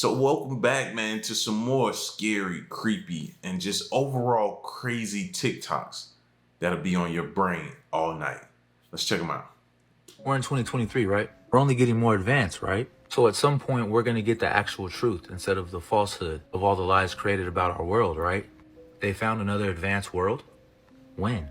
So welcome back, man, to some more scary, creepy, and just overall crazy TikToks that'll be on your brain all night. Let's check them out. We're in 2023, right? We're only getting more advanced, right? So at some point, we're going to get the actual truth instead of the falsehood of all the lies created about our world, right? They found another advanced world? When?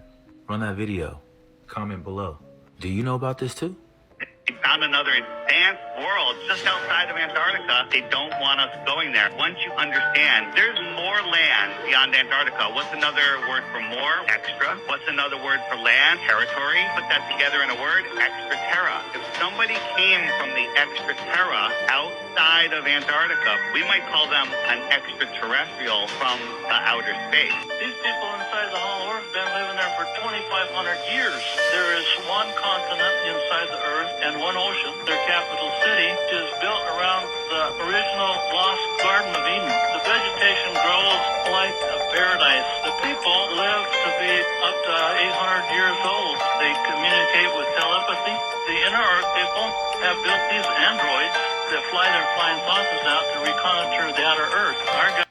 Run that video. Comment below. Do you know about this too? They found another advanced world just outside of Antarctica. They don't want us going there. Once you understand, there's more land beyond Antarctica. What's another word for more? Extra. What's another word for land? Territory. Put that together in a word, extraterra. If somebody came from the extraterra outside of Antarctica, we might call them an extraterrestrial from the outer space. These people inside the Hollow Earth have been living there for 2,500 years. There is one continent inside the Earth and one ocean. Their capital city is built around the original lost Garden of Eden. The vegetation grows like a paradise. The people live to be up to 800 years old. They communicate with telepathy. The inner Earth people have built these androids that fly their flying saucers out to reconnoiter the outer Earth. Our guy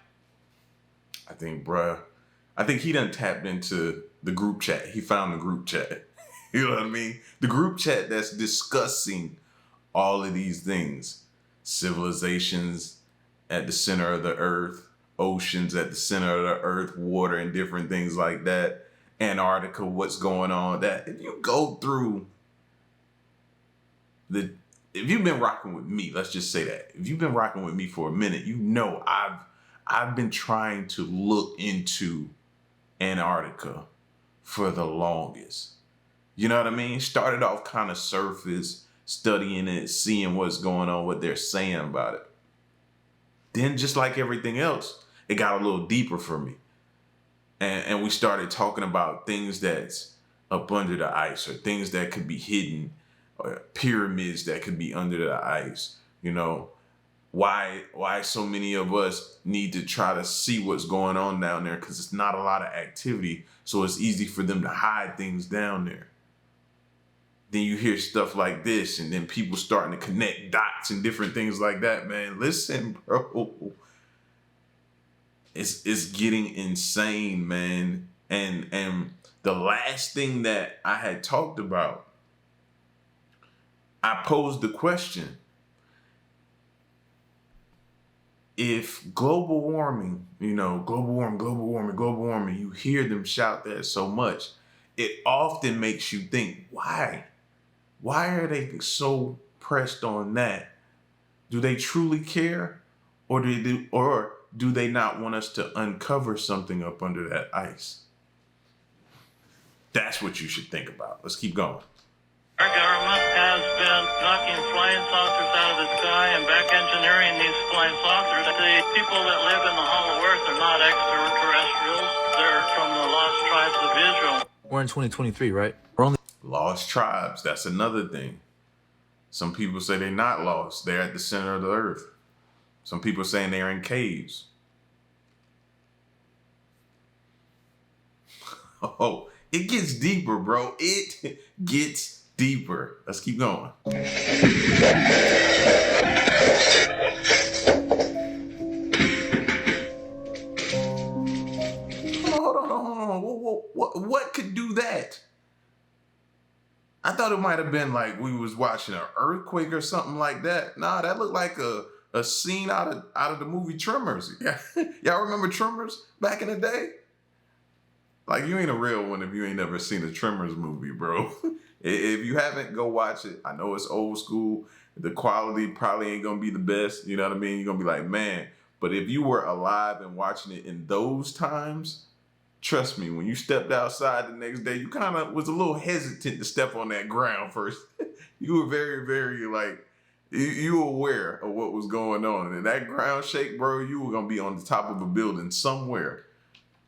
I think he done tapped into the group chat. He found the group chat. You know what I mean? The group chat that's discussing all of these things. Civilizations at the center of the earth, oceans at the center of the earth, water and different things like that. Antarctica, what's going on. That if you go through if you've been rocking with me, let's just say that. If you've been rocking with me for a minute, you know I've been trying to look into Antarctica for the longest. You know what I mean? Started off kind of surface, studying it, seeing what's going on, what they're saying about it. Then just like everything else, it got a little deeper for me. And we started talking about things that's up under the ice or things that could be hidden or pyramids that could be under the ice. You know, why so many of us need to try to see what's going on down there because it's not a lot of activity. So it's easy for them to hide things down there. Then you hear stuff like this and then people starting to connect dots and different things like that, man. Listen, bro. It's getting insane, man. And the last thing that I had talked about, I posed the question. If global warming, global warming, you hear them shout that so much, it often makes you think, why? Why are they so pressed on that? Do they truly care? Or do they not want us to uncover something up under that ice? That's what you should think about. Let's keep going. Our government has been knocking flying saucers out of the sky and back engineering these flying saucers. The people that live in the Hollow Earth are not extraterrestrials. They're from the lost tribes of Israel. We're in 2023, right? We're only Lost tribes, that's another thing. Some people say they're not lost. They're at the center of the earth. Some people saying they're in caves. Oh, it gets deeper, bro. It gets deeper. Let's keep going. Hold on. What could do that? I thought it might have been like we was watching an earthquake or something like that. Nah, that looked like a scene out of the movie Tremors. Y'all remember Tremors back in the day? Like, you ain't a real one if you ain't never seen a Tremors movie, bro. If you haven't, go watch it. I know it's old school. The quality probably ain't gonna be the best. You know what I mean? You're gonna be like, man. But if you were alive and watching it in those times, trust me, when you stepped outside the next day, you kind of was a little hesitant to step on that ground first. You were very, very like, you were aware of what was going on. And that ground shake, bro, you were gonna be on the top of a building somewhere.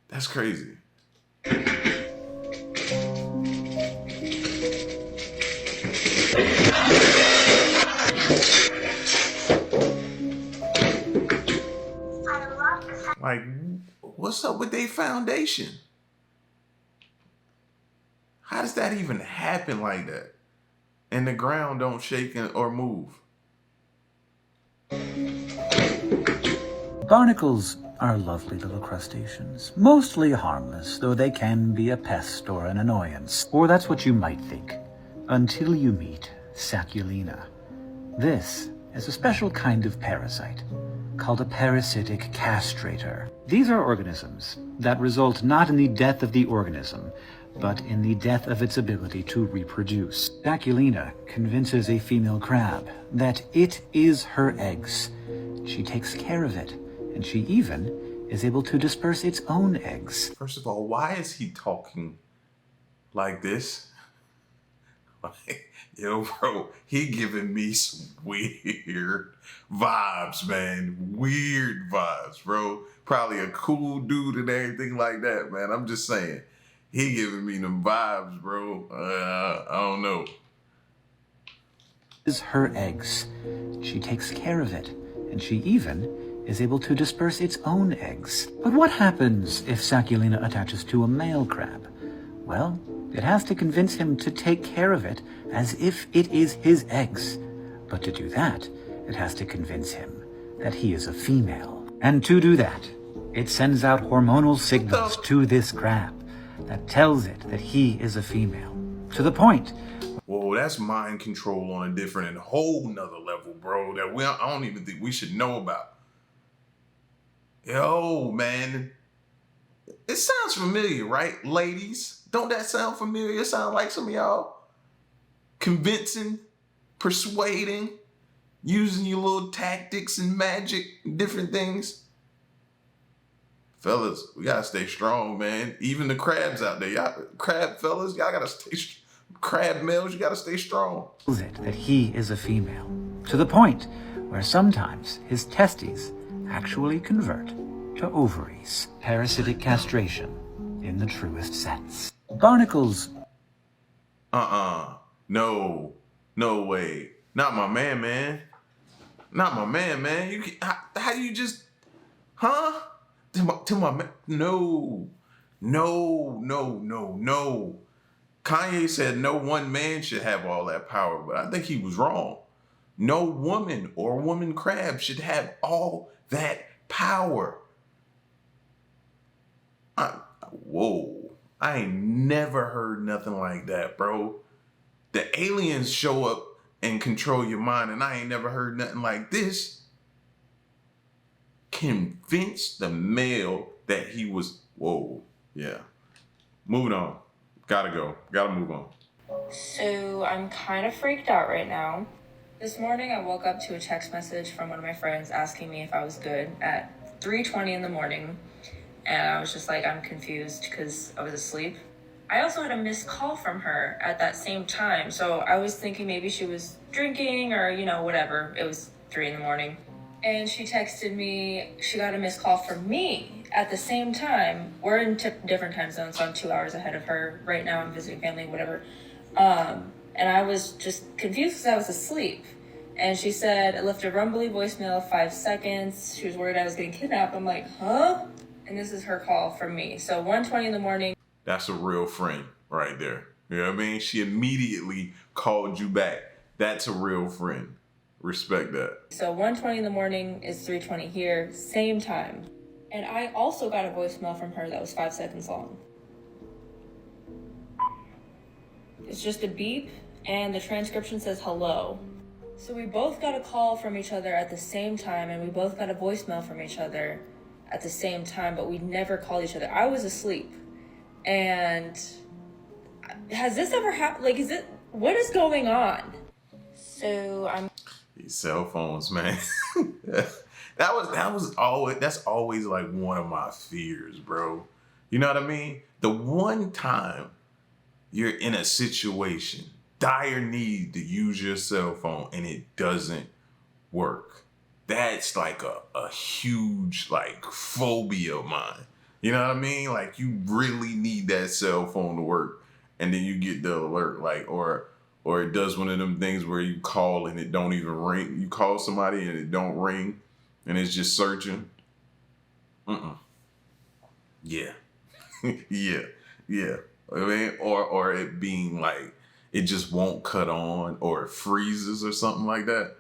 That's crazy. Like, what's up with their foundation? How does that even happen like that? And the ground don't shake or move? Barnacles are lovely little crustaceans, mostly harmless, though they can be a pest or an annoyance. Or that's what you might think, until you meet Sacculina. This is a special kind of parasite called a parasitic castrator. These are organisms that result not in the death of the organism, but in the death of its ability to reproduce. Sacculina convinces a female crab that it is her eggs. She takes care of it, and she even is able to disperse its own eggs. First of all, why is he talking like this? Like, yo, bro, he giving me some weird vibes, man. Weird vibes, bro. Probably a cool dude and everything like that, man. I'm just saying. He giving me them vibes, bro. I don't know. Is her eggs. She takes care of it, and she even is able to disperse its own eggs. But what happens if Sacculina attaches to a male crab? Well, it has to convince him to take care of it as if it is his eggs. But to do that, it has to convince him that he is a female. And to do that, it sends out hormonal signals to this crab that tells it that he is a female. To the point. Whoa, that's mind control on a different and whole nother level, bro, that I don't even think we should know about. Yo, man. It sounds familiar, right, ladies? Don't that sound familiar? It sound like some of y'all convincing, persuading, using your little tactics and magic, different things. Fellas, we gotta stay strong, man. Even the crabs out there, y'all, crab fellas, y'all gotta stay crab males, you gotta stay strong. It that he is a female, to the point where sometimes his testes actually convert to ovaries. Parasitic castration in the truest sense. Barnacles. No way. Not my man. Not my man. You can, how do you just, huh? To my man. No. Kanye said no one man should have all that power, but I think he was wrong. No woman or woman crab should have all that power. Whoa. I ain't never heard nothing like that, bro. The aliens show up and control your mind, and I ain't never heard nothing like this. Convince the male that he was, whoa, yeah. Moving on. Gotta go. Gotta move on. So I'm kind of freaked out right now. This morning I woke up to a text message from one of my friends asking me if I was good at 3:20 in the morning. And I was just like, I'm confused because I was asleep. I also had a missed call from her at that same time. So I was thinking maybe she was drinking or, whatever. It was 3 in the morning. And she texted me, she got a missed call from me at the same time. We're in different time zones, so I'm 2 hours ahead of her. Right now I'm visiting family, whatever. And I was just confused because I was asleep. And she said, I left a rumbly voicemail of 5 seconds. She was worried I was getting kidnapped. I'm like, huh? And this is her call from me. So 1:20 in the morning. That's a real friend right there. You know what I mean? She immediately called you back. That's a real friend. Respect that. So 1:20 in the morning is 3:20 here, same time. And I also got a voicemail from her that was 5 seconds long. It's just a beep, and the transcription says hello. So we both got a call from each other at the same time, and we both got a voicemail from each other at the same time, but we never called each other. I was asleep. And has this ever happened? Like, what is going on? So These cell phones, man. That's always like one of my fears, bro. You know what I mean? The one time you're in a situation, dire need to use your cell phone and it doesn't work. That's like a huge like phobia of mine. You know what I mean? Like you really need that cell phone to work, and then you get the alert, like, or it does one of them things where you call and it don't even ring. You call somebody and it don't ring, and it's just searching. Yeah, yeah. I mean, or it being like it just won't cut on, or it freezes or something like that.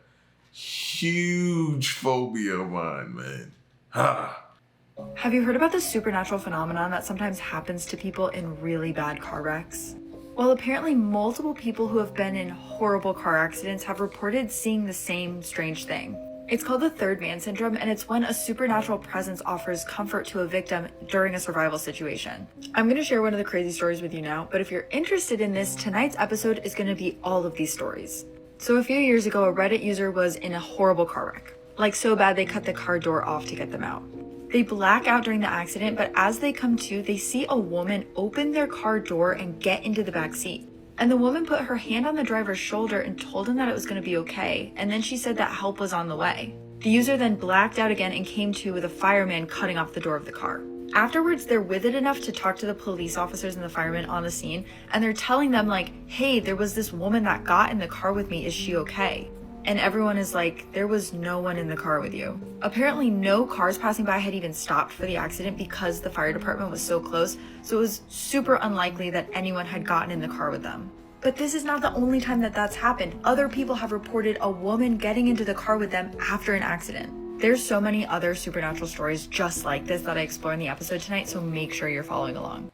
Huge phobia of mine, man. Have you heard about this supernatural phenomenon that sometimes happens to people in really bad car wrecks? Well, apparently multiple people who have been in horrible car accidents have reported seeing the same strange thing. It's called the third man syndrome, and it's when a supernatural presence offers comfort to a victim during a survival situation. I'm going to share one of the crazy stories with you now, but if you're interested in this, tonight's episode is going to be all of these stories. So a few years ago, a Reddit user was in a horrible car wreck. Like so bad they cut the car door off to get them out. They black out during the accident, but as they come to, they see a woman open their car door and get into the back seat. And the woman put her hand on the driver's shoulder and told him that it was going to be okay. And then she said that help was on the way. The user then blacked out again and came to with a fireman cutting off the door of the car. Afterwards, they're with it enough to talk to the police officers and the firemen on the scene. And they're telling them like, hey, there was this woman that got in the car with me. Is she okay? And everyone is like, there was no one in the car with you. Apparently no cars passing by had even stopped for the accident because the fire department was so close, so it was super unlikely that anyone had gotten in the car with them. But this is not the only time that that's happened. Other people have reported a woman getting into the car with them after an accident. There's so many other supernatural stories just like this that I explore in the episode tonight, so make sure you're following along.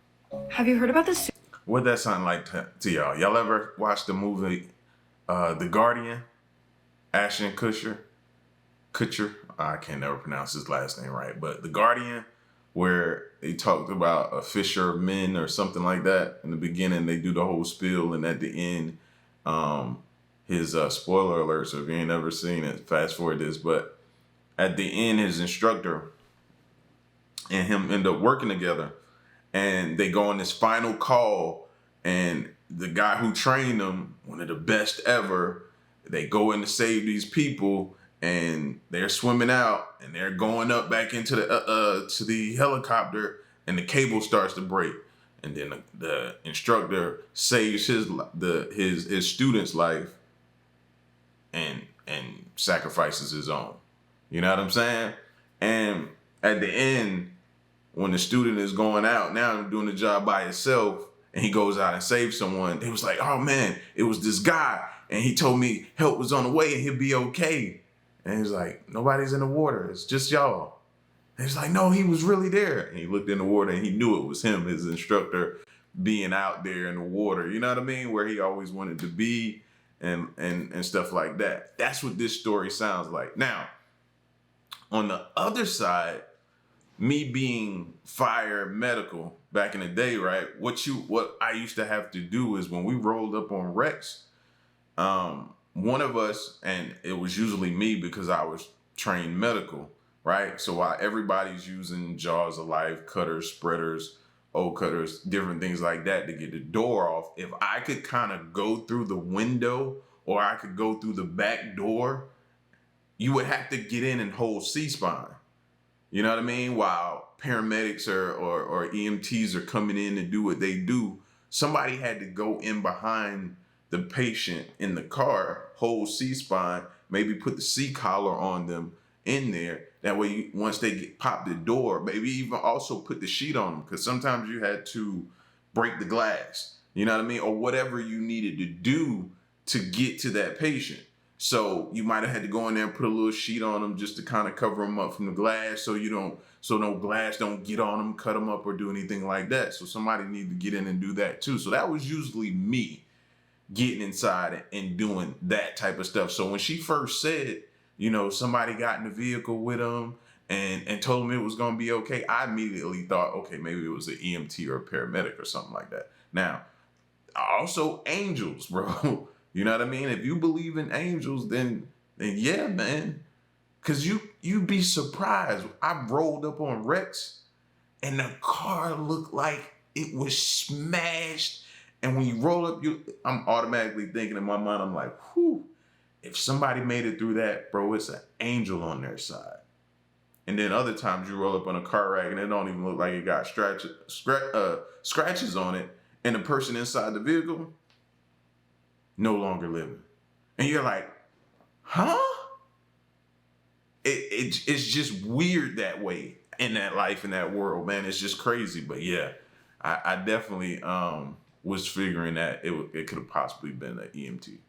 Have you heard about this? What that sound like to y'all? Y'all ever watched the movie The Guardian? Ashton Kutcher, I can never pronounce his last name right, but The Guardian, where they talked about a fisher of men or something like that. In the beginning, they do the whole spiel, and at the end, his spoiler alert, so if you ain't never seen it, fast forward this, but at the end, his instructor and him end up working together, and they go on this final call, and the guy who trained them, one of the best ever, they go in to save these people, and they're swimming out, and they're going up back into the helicopter, and the cable starts to break, and then the instructor saves his student's life, and sacrifices his own. You know what I'm saying? And at the end, when the student is going out now doing the job by himself, and he goes out and saves someone, it was like, oh man, it was this guy. And he told me help was on the way and he'll be okay. And he's like, nobody's in the water. It's just y'all. And he's like, no, he was really there. And he looked in the water and he knew it was him, his instructor, being out there in the water. You know what I mean? Where he always wanted to be and stuff like that. That's what this story sounds like. Now, on the other side, me being fire medical back in the day, right? What I used to have to do is when we rolled up on wrecks, one of us, and it was usually me because I was trained medical, right? So while everybody's using jaws of life, cutters, spreaders, cutters, different things like that to get the door off, if I could kind of go through the window or I could go through the back door, you would have to get in and hold C-spine. You know what I mean? While paramedics or EMTs are coming in to do what they do, somebody had to go in behind the patient in the car, hold C-spine, maybe put the C-collar on them in there. That way, once they pop the door, maybe even also put the sheet on them, because sometimes you had to break the glass, you know what I mean? Or whatever you needed to do to get to that patient. So you might have had to go in there and put a little sheet on them just to kind of cover them up from the glass so no glass don't get on them, cut them up, or do anything like that. So somebody needed to get in and do that too. So that was usually me getting inside and doing that type of stuff. So when she first said, somebody got in the vehicle with them and told him it was going to be okay, I immediately thought, okay, maybe it was an EMT or a paramedic or something like that. Now, also angels, bro. You know what I mean? If you believe in angels, then yeah, man. Because you'd be surprised. I rolled up on wrecks and the car looked like it was smashed. And when you roll up, I'm automatically thinking in my mind, I'm like, whew, if somebody made it through that, bro, it's an angel on their side. And then other times you roll up on a car wreck and it don't even look like it got scratches on it. And the person inside the vehicle, no longer living. And you're like, huh? It's just weird that way in that life, in that world, man. It's just crazy. But yeah, I definitely was figuring that it could have possibly been an EMT.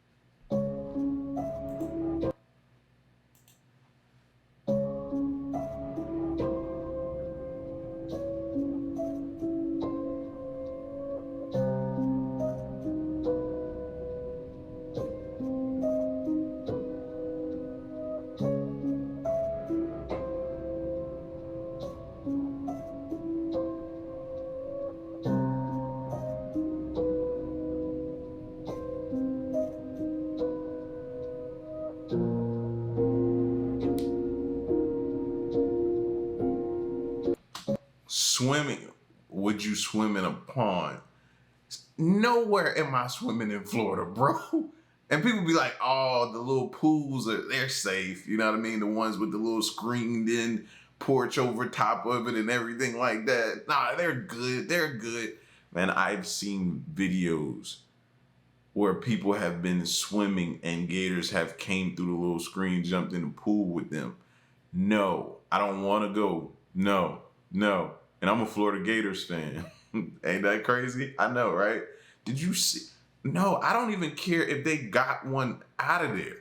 swimming. Would you swim in a pond? Nowhere am I swimming in Florida, bro. And people be like, oh, the little pools, they're safe. You know what I mean? The ones with the little screened in porch over top of it and everything like that. Nah, they're good. They're good. Man, I've seen videos where people have been swimming and gators have came through the little screen, jumped in the pool with them. No, I don't want to go. No. And I'm a Florida Gators fan. Ain't that crazy? I know, right? Did you see? No, I don't even care if they got one out of there.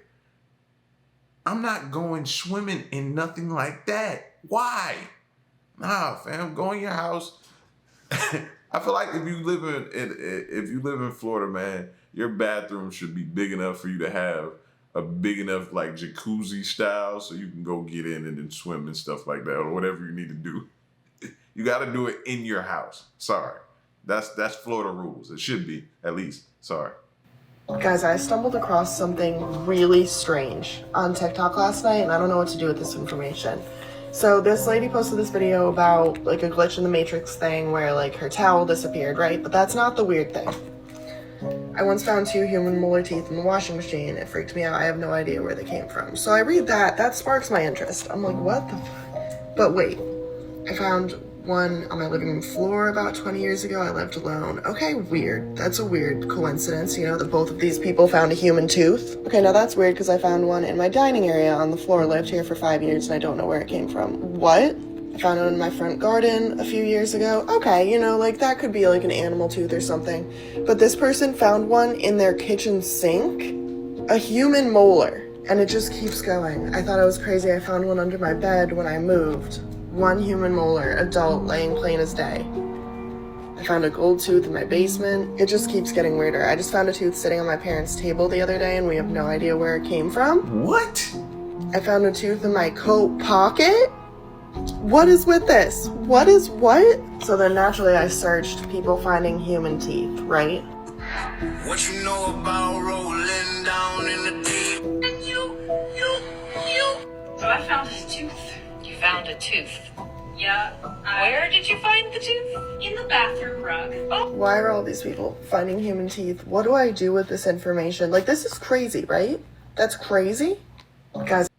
I'm not going swimming in nothing like that. Why? Nah, fam, go in your house. I feel like if you live in Florida, man, your bathroom should be big enough for you to have a big enough like jacuzzi style so you can go get in and then swim and stuff like that or whatever you need to do. You got to do it in your house. Sorry. That's Florida rules. It should be, at least. Sorry. Guys, I stumbled across something really strange on TikTok last night, and I don't know what to do with this information. So this lady posted this video about like a glitch in the Matrix thing where like her towel disappeared, right? But that's not the weird thing. I once found 2 human molar teeth in the washing machine. It freaked me out. I have no idea where they came from. So I read that sparks my interest. I'm like, what the fuck? But wait, I found one on my living room floor about 20 years ago. I lived alone. Okay, weird. That's a weird coincidence, you know, that both of these people found a human tooth. Okay, now that's weird because I found one in my dining area on the floor. Lived here for 5 years and I don't know where it came from. What? I found it in my front garden a few years ago. Okay, you know, like that could be like an animal tooth or something. But this person found one in their kitchen sink, a human molar, and it just keeps going. I thought I was crazy. I found one under my bed when I moved. 1 human molar, adult, laying plain as day. I found a gold tooth in my basement. It just keeps getting weirder. I just found a tooth sitting on my parents' table the other day and we have no idea where it came from. What? I found a tooth in my coat pocket. What is with this? What is what? So then naturally I searched people finding human teeth, right? What you know about rolling down in the deep? And you. So I found a tooth. You found a tooth? Yeah. Where did you find the tooth? In the bathroom rug. Oh. Why are all these people finding human teeth? What do I do with this information? Like, this is crazy, right? That's crazy? Guys.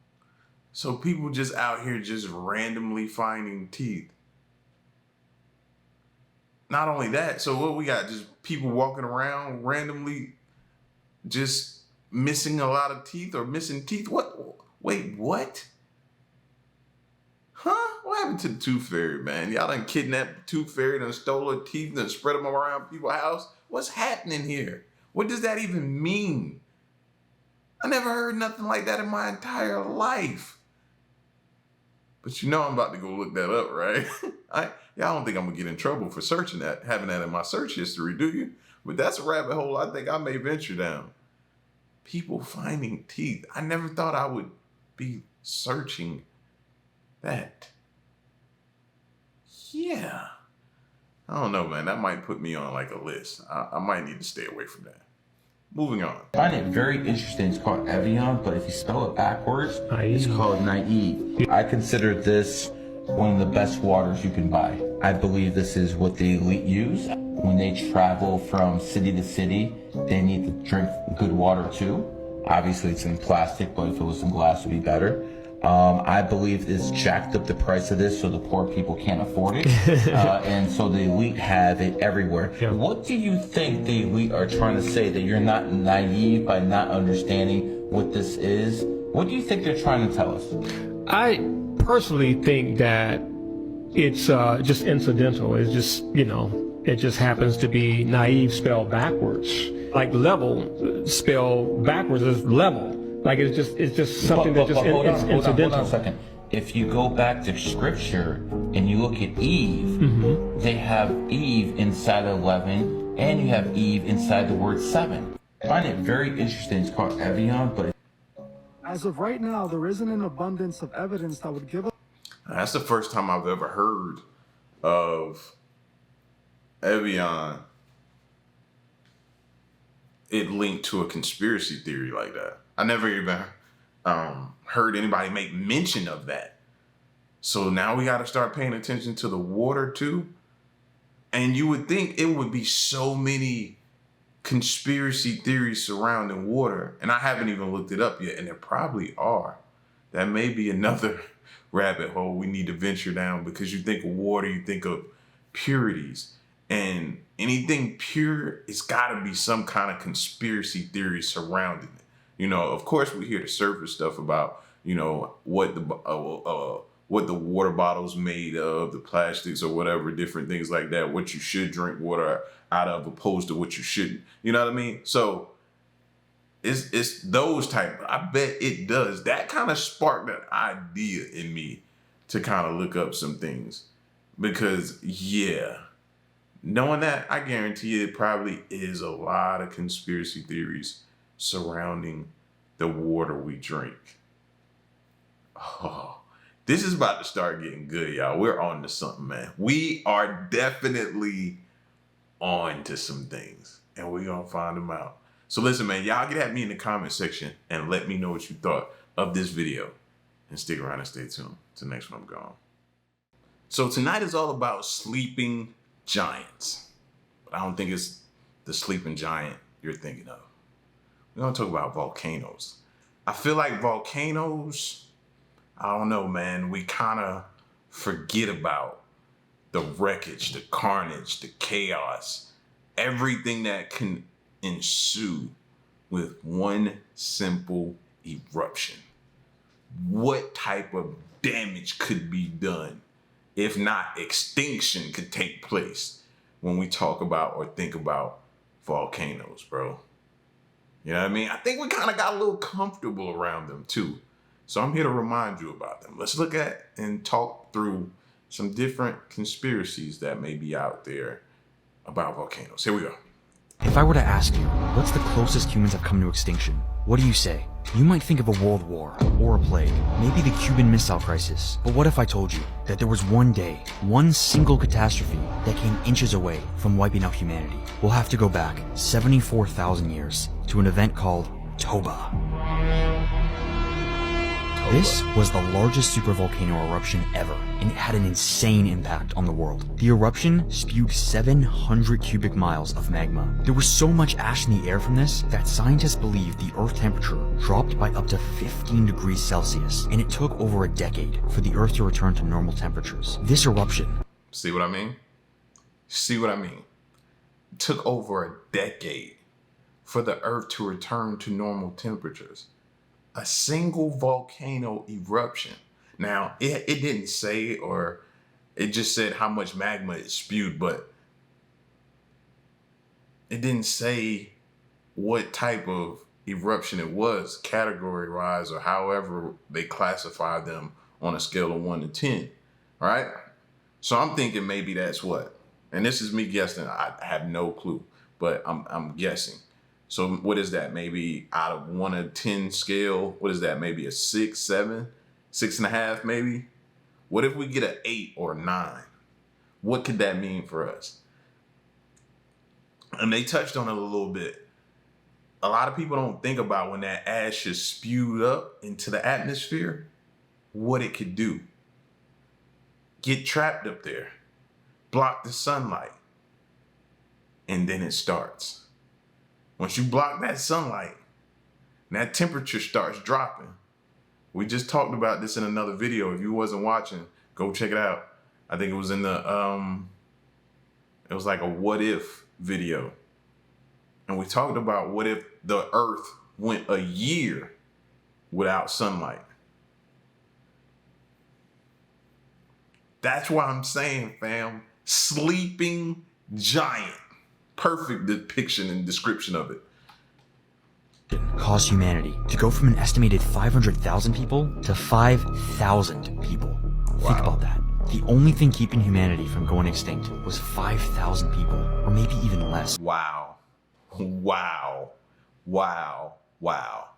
So people just out here just randomly finding teeth. Not only that, so what we got? Just people walking around randomly just missing a lot of teeth or missing teeth? What? Wait, what? Huh? What happened to the Tooth Fairy, man? Y'all done kidnapped the Tooth Fairy, done stole her teeth, done spread them around people's house? What's happening here? What does that even mean? I never heard nothing like that in my entire life. But you know I'm about to go look that up, right? Y'all don't think I'm gonna get in trouble for searching that, having that in my search history, do you? But that's a rabbit hole I think I may venture down. People finding teeth. I never thought I would be searching that. Yeah. I don't know, man. That might put me on like a list. I might need to stay away from that. Moving on. I find it very interesting. It's called Evian, but if you spell it backwards, it's called Naive. I consider this one of the best waters you can buy. I believe this is what the elite use. When they travel from city to city, they need to drink good water too. Obviously it's in plastic, but if it was in glass it would be better. I believe it's jacked up the price of this so the poor people can't afford it. And so the elite have it everywhere. Yeah. What do you think the elite are trying to say? That you're not naive by not understanding what this is? What do you think they're trying to tell us? I personally think that it's just incidental. It's just, you know, it just happens to be naive spelled backwards. Like level spelled backwards is level. Like it's just something that just incidental. Hold on a second. If you go back to scripture and you look at Eve, they have Eve inside 11, and you have Eve inside the word 7. I find it very interesting. It's called Evian, but as of right now, there isn't an abundance of evidence that would give us. That's the first time I've ever heard of Evian. It linked to a conspiracy theory like that. I never even heard anybody make mention of that. So now we got to start paying attention to the water too. And you would think it would be so many conspiracy theories surrounding water. And I haven't even looked it up yet. And there probably are. That may be another rabbit hole we need to venture down, because you think of water, you think of purities. And anything pure, it's got to be some kind of conspiracy theory surrounding it. You know, of course, we hear the surface stuff about, you know, what the water bottle's made of, the plastics or whatever, different things like that, what you should drink water out of opposed to what you shouldn't. You know what I mean? So it's those type. I bet it does. That kind of sparked that idea in me to kind of look up some things. Because, yeah, knowing that, I guarantee you it probably is a lot of conspiracy theories surrounding the water we drink. Oh, this is about to start getting good, y'all. We're on to something, man. We are definitely on to some things, and we're going to find them out. So listen, man, y'all get at me in the comment section and let me know what you thought of this video. And stick around and stay tuned to the next one I'm gone. So tonight is all about sleeping giants. But I don't think it's the sleeping giant you're thinking of. We're going to talk about volcanoes. I feel like volcanoes, I don't know, man, we kind of forget about the wreckage, the carnage, the chaos, everything that can ensue with one simple eruption. What type of damage could be done, if not extinction could take place when we talk about or think about volcanoes, bro? You know what I mean? I think we kind of got a little comfortable around them too. So I'm here to remind you about them. Let's look at and talk through some different conspiracies that may be out there about volcanoes. Here we go. If I were to ask you, what's the closest humans have come to extinction? What do you say? You might think of a world war, or a plague, maybe the Cuban Missile Crisis. But what if I told you that there was one day, one single catastrophe that came inches away from wiping out humanity? We'll have to go back 74,000 years to an event called Toba. This was the largest supervolcano eruption ever, and it had an insane impact on the world. The eruption spewed 700 cubic miles of magma. There was so much ash in the air from this that scientists believe the Earth temperature dropped by up to 15 degrees Celsius, and it took over a decade for the Earth to return to normal temperatures. This eruption... See what I mean? See what I mean? It took over a decade for the Earth to return to normal temperatures. A single volcano eruption. Now, it didn't say, or it just said how much magma it spewed, but it didn't say what type of eruption it was, category-wise, or however they classify them on a scale of 1 to 10, right? So I'm thinking maybe that's what, and this is me guessing, I have no clue, but I'm guessing. So what is that? Maybe out of 1 to 10 scale, what is that? Maybe a 6, 7, 6.5 maybe? What if we get an 8 or 9? What could that mean for us? And they touched on it a little bit. A lot of people don't think about when that ash is spewed up into the atmosphere, what it could do. Get trapped up there, block the sunlight, and then it starts. Once you block that sunlight, that temperature starts dropping. We just talked about this in another video. If you wasn't watching, go check it out. I think it was in the, it was like a what if video. And we talked about what if the Earth went a year without sunlight. That's why I'm saying, fam, sleeping giant. Perfect depiction and description of it. Caused humanity to go from an estimated 500,000 people to 5,000 people. Wow. Think about that. The only thing keeping humanity from going extinct was 5,000 people, or maybe even less. Wow. Wow. Wow. Wow.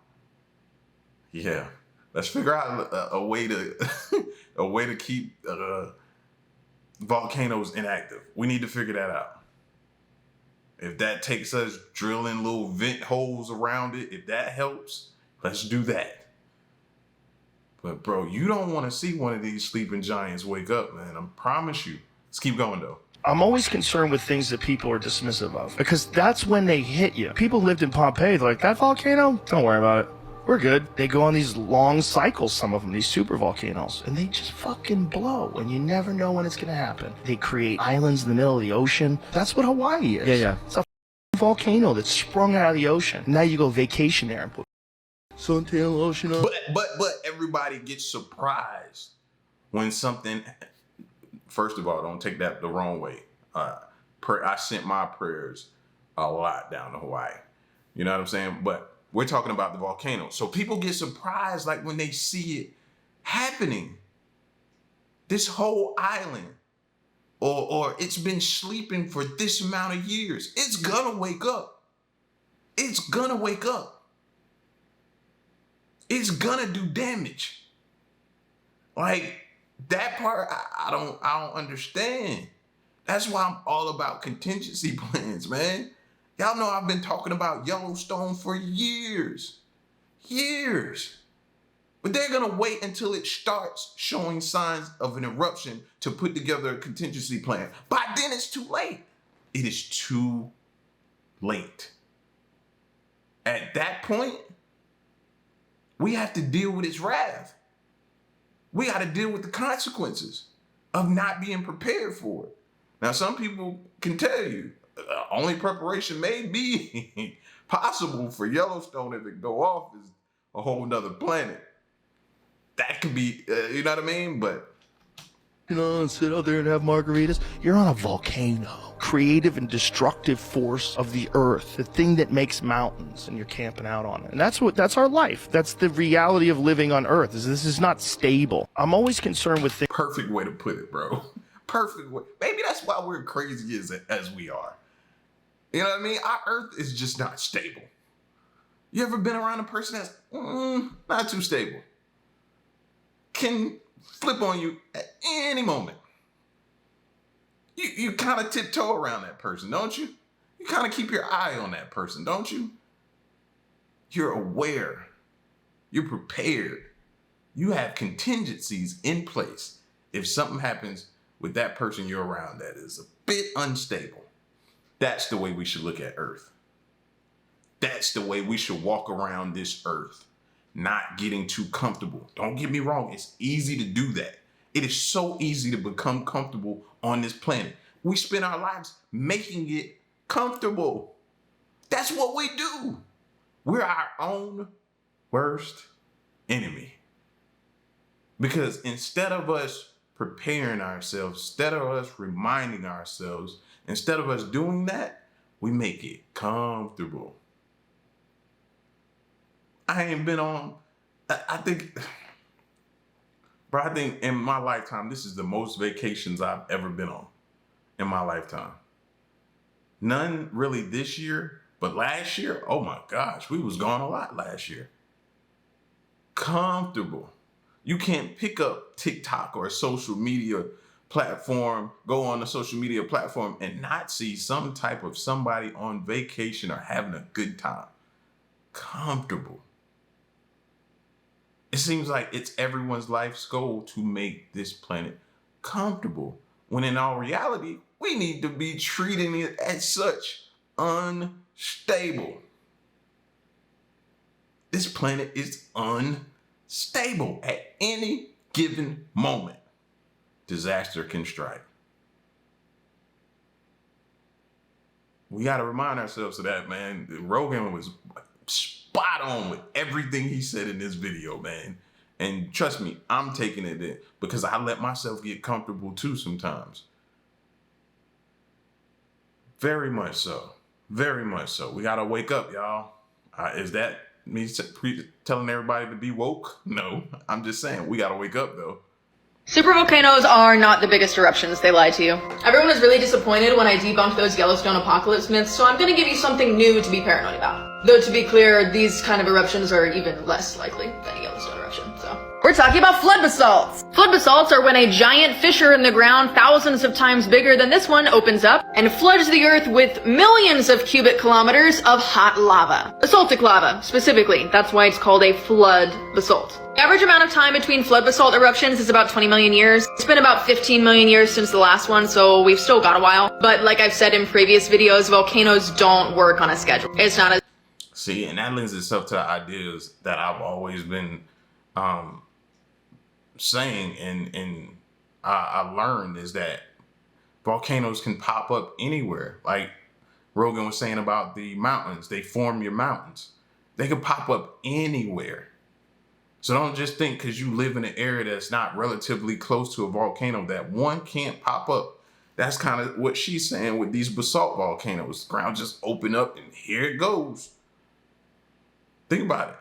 Yeah. Let's figure out a way to keep volcanoes inactive. We need to figure that out. If that takes us drilling little vent holes around it, if that helps, let's do that. But bro, you don't want to see one of these sleeping giants wake up, man. I promise you. Let's keep going though. I'm always concerned with things that people are dismissive of, because that's when they hit you. People lived in Pompeii, they're like, that volcano? Don't worry about it. We're good. They go on these long cycles, some of them, these super volcanoes, and they just fucking blow, and you never know when it's gonna happen. They create islands in the middle of the ocean. That's what Hawaii is. Yeah. It's a volcano that's sprung out of the ocean. Now you go vacation there and put suntan lotion on. But everybody gets surprised when something. First of all, don't take that the wrong way. I sent my prayers a lot down to Hawaii. You know what I'm saying? But we're talking about the volcano. So people get surprised like when they see it happening. This whole island, or it's been sleeping for this amount of years. It's gonna wake up. It's gonna wake up. It's gonna do damage. Like that part, I don't understand. That's why I'm all about contingency plans, man. Y'all know I've been talking about Yellowstone for years. But they're gonna wait until it starts showing signs of an eruption to put together a contingency plan. By then it's too late. It is too late. At that point, we have to deal with its wrath. We got to deal with the consequences of not being prepared for it. Now, some people can tell you, only preparation may be possible for Yellowstone if it go off is a whole nother planet. That could be, you know what I mean? But, you know, and sit out there and have margaritas. You're on a volcano, creative and destructive force of the earth, the thing that makes mountains, and you're camping out on it. And that's our life. That's the reality of living on earth. This is not stable. I'm always concerned with things. Perfect way to put it, bro. Perfect way. Maybe that's why we're crazy as we are. You know what I mean? Our earth is just not stable. You ever been around a person that's not too stable? Can flip on you at any moment. You kind of tiptoe around that person, don't you? You kind of keep your eye on that person, don't you? You're aware. You're prepared. You have contingencies in place if something happens with that person you're around that is a bit unstable. That's the way we should look at Earth. That's the way we should walk around this earth, not getting too comfortable. Don't get me wrong. It's easy to do that. It is so easy to become comfortable on this planet. We spend our lives making it comfortable. That's what we do. We're our own worst enemy. Because instead of us preparing ourselves, instead of us reminding ourselves, instead of us doing that, we make it comfortable. I ain't been on, I think in my lifetime, this is the most vacations I've ever been on in my lifetime. None really this year, but last year, oh my gosh, we was gone a lot last year. Comfortable. You can't pick up TikTok or a social media platform, go on a social media platform and not see some type of somebody on vacation or having a good time. Comfortable. It seems like it's everyone's life's goal to make this planet comfortable, when in all reality, we need to be treating it as such unstable. This planet is unstable. At any given moment, disaster can strike. We got to remind ourselves of that, man. Rogan was spot on with everything he said in this video, man. And trust me, I'm taking it in because I let myself get comfortable too sometimes. Very much so. Very much so. We got to wake up, y'all. Is that me telling everybody to be woke? No, I'm just saying we got to wake up though. Supervolcanoes are not the biggest eruptions, they lied to you. Everyone was really disappointed when I debunked those Yellowstone apocalypse myths, so I'm gonna give you something new to be paranoid about. Though to be clear, these kind of eruptions are even less likely than a Yellowstone eruption, so. We're talking about flood basalts! Flood basalts are when a giant fissure in the ground thousands of times bigger than this one opens up and floods the earth with millions of cubic kilometers of hot lava. Basaltic lava, specifically. That's why it's called a flood basalt. The average amount of time between flood basalt eruptions is about 20 million years. It's been about 15 million years since the last one, so we've still got a while. But like I've said in previous videos, volcanoes don't work on a schedule. It's not as... See, and that lends itself to the ideas that I've always been saying, and I learned is that volcanoes can pop up anywhere. Like Rogan was saying about the mountains, they form your mountains. They can pop up anywhere. So don't just think because you live in an area that's not relatively close to a volcano that one can't pop up. That's kind of what she's saying with these basalt volcanoes. The ground just open up and here it goes. Think about it.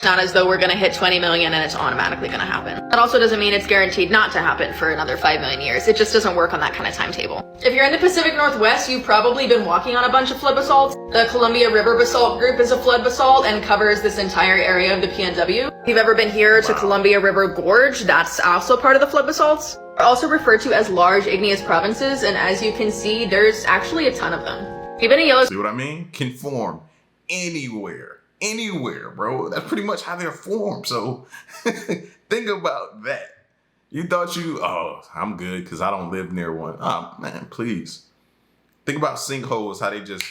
Not as though we're going to hit 20 million and it's automatically going to happen. That also doesn't mean it's guaranteed not to happen for another 5 million years. It just doesn't work on that kind of timetable. If you're in the Pacific Northwest, you've probably been walking on a bunch of flood basalts. The Columbia River Basalt Group is a flood basalt and covers this entire area of the PNW. If you've ever been here to Columbia River Gorge, that's also part of the flood basalts. They're also referred to as large igneous provinces, and as you can see, there's actually a ton of them. Even in Yellowstone. See what I mean? Can form anywhere. Anywhere, bro. That's pretty much how they're formed. So think about that. You thought I'm good because I don't live near one. Oh, man, please. Think about sinkholes, how they just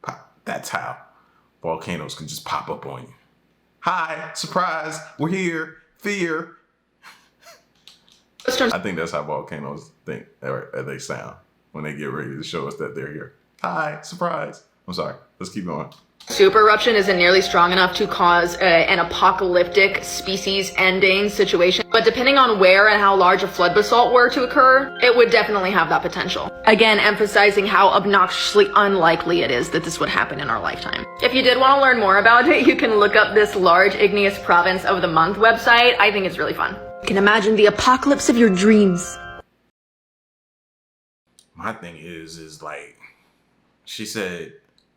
pop. That's how volcanoes can just pop up on you. Hi, surprise, we're here, fear. I think that's how volcanoes think, or they sound when they get ready to show us that they're here. Hi, surprise. I'm sorry, let's keep going. Super eruption isn't nearly strong enough to cause an apocalyptic species ending situation, but depending on where and how large a flood basalt were to occur, it would definitely have that potential. Again, emphasizing how obnoxiously unlikely it is that this would happen in our lifetime. If you did want to learn more about it, you can look up this Large Igneous Province of the Month website. I think it's really fun. You can imagine the apocalypse of your dreams. My thing is like, she said,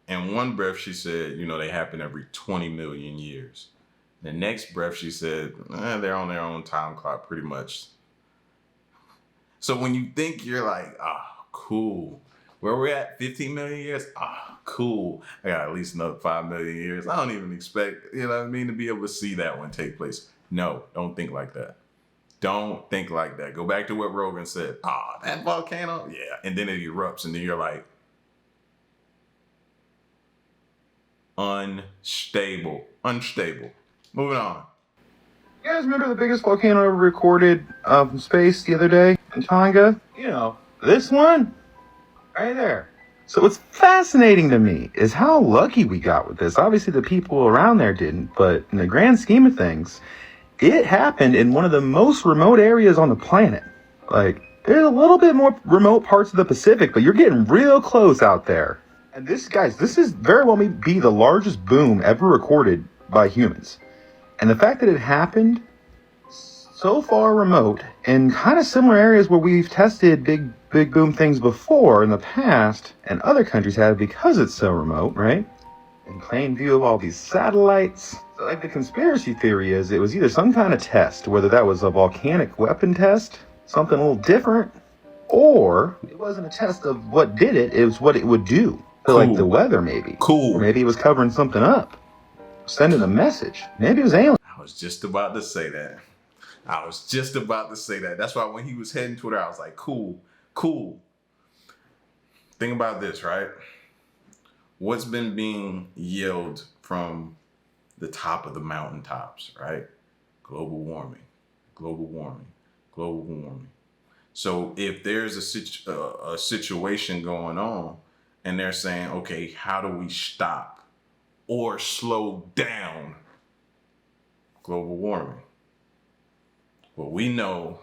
in one breath, she said, they happen every 20 million years. The next breath, she said, they're on their own time clock pretty much. So when you think you're like, cool. Where we're at, 15 million years? Cool. I got at least another 5 million years. I don't even expect, to be able to see that one take place. No, don't think like that. Don't think like that. Go back to what Rogan said. That volcano? Yeah. And then it erupts and then you're like, unstable. Moving on. You guys remember the biggest volcano ever recorded from space the other day in Tonga? This one right there. So what's fascinating to me is how lucky we got with this. Obviously the people around there didn't, but in the grand scheme of things, it happened in one of the most remote areas on the planet. Like, there's a little bit more remote parts of the Pacific, but you're getting real close out there. And this is very well may be the largest boom ever recorded by humans. And the fact that it happened so far remote in kind of similar areas where we've tested big boom things before in the past, and other countries have because it's so remote, right? In plain view of all these satellites. So like the conspiracy theory is it was either some kind of test, whether that was a volcanic weapon test, something a little different, or it wasn't a test of what did it, it was what it would do. So like the weather maybe. Cool. Or maybe it was covering something up. Sending a message. Maybe it was alien. I was just about to say that. That's why when he was heading to it, I was like, cool. Think about this, right? What's been being yelled from the top of the mountaintops, right? Global warming. So if there's a situation going on and they're saying, okay, how do we stop or slow down global warming? Well, we know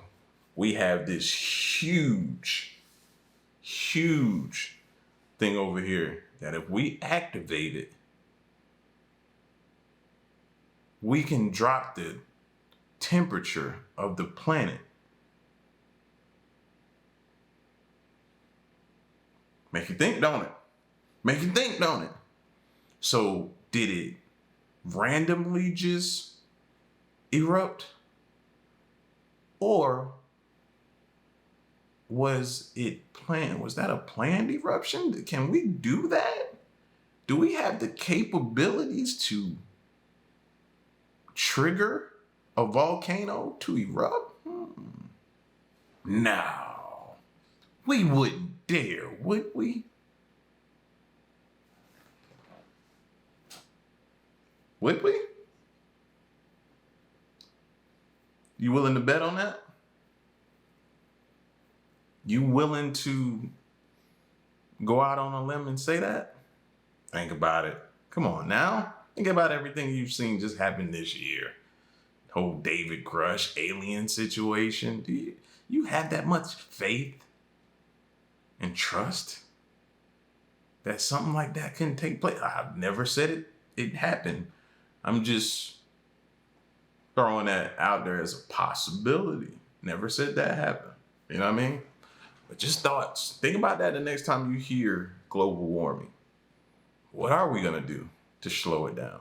we have this huge thing over here that if we activate it, we can drop the temperature of the planet. Make you think, don't it? So did it randomly just erupt? Or was it planned? Was that a planned eruption? Can we do that? Do we have the capabilities to trigger a volcano to erupt? No. We wouldn't dare, would we? Would we? You willing to bet on that? You willing to go out on a limb and say that? Think about it. Come on now. Think about everything you've seen just happen this year. Whole David Grush alien situation. Do you have that much faith and trust that something like that can take place? I've never said it happened. I'm just throwing that out there as a possibility. Never said that happened. You know what I mean? But just thoughts. Think about that the next time you hear global warming. What are we going to do to slow it down?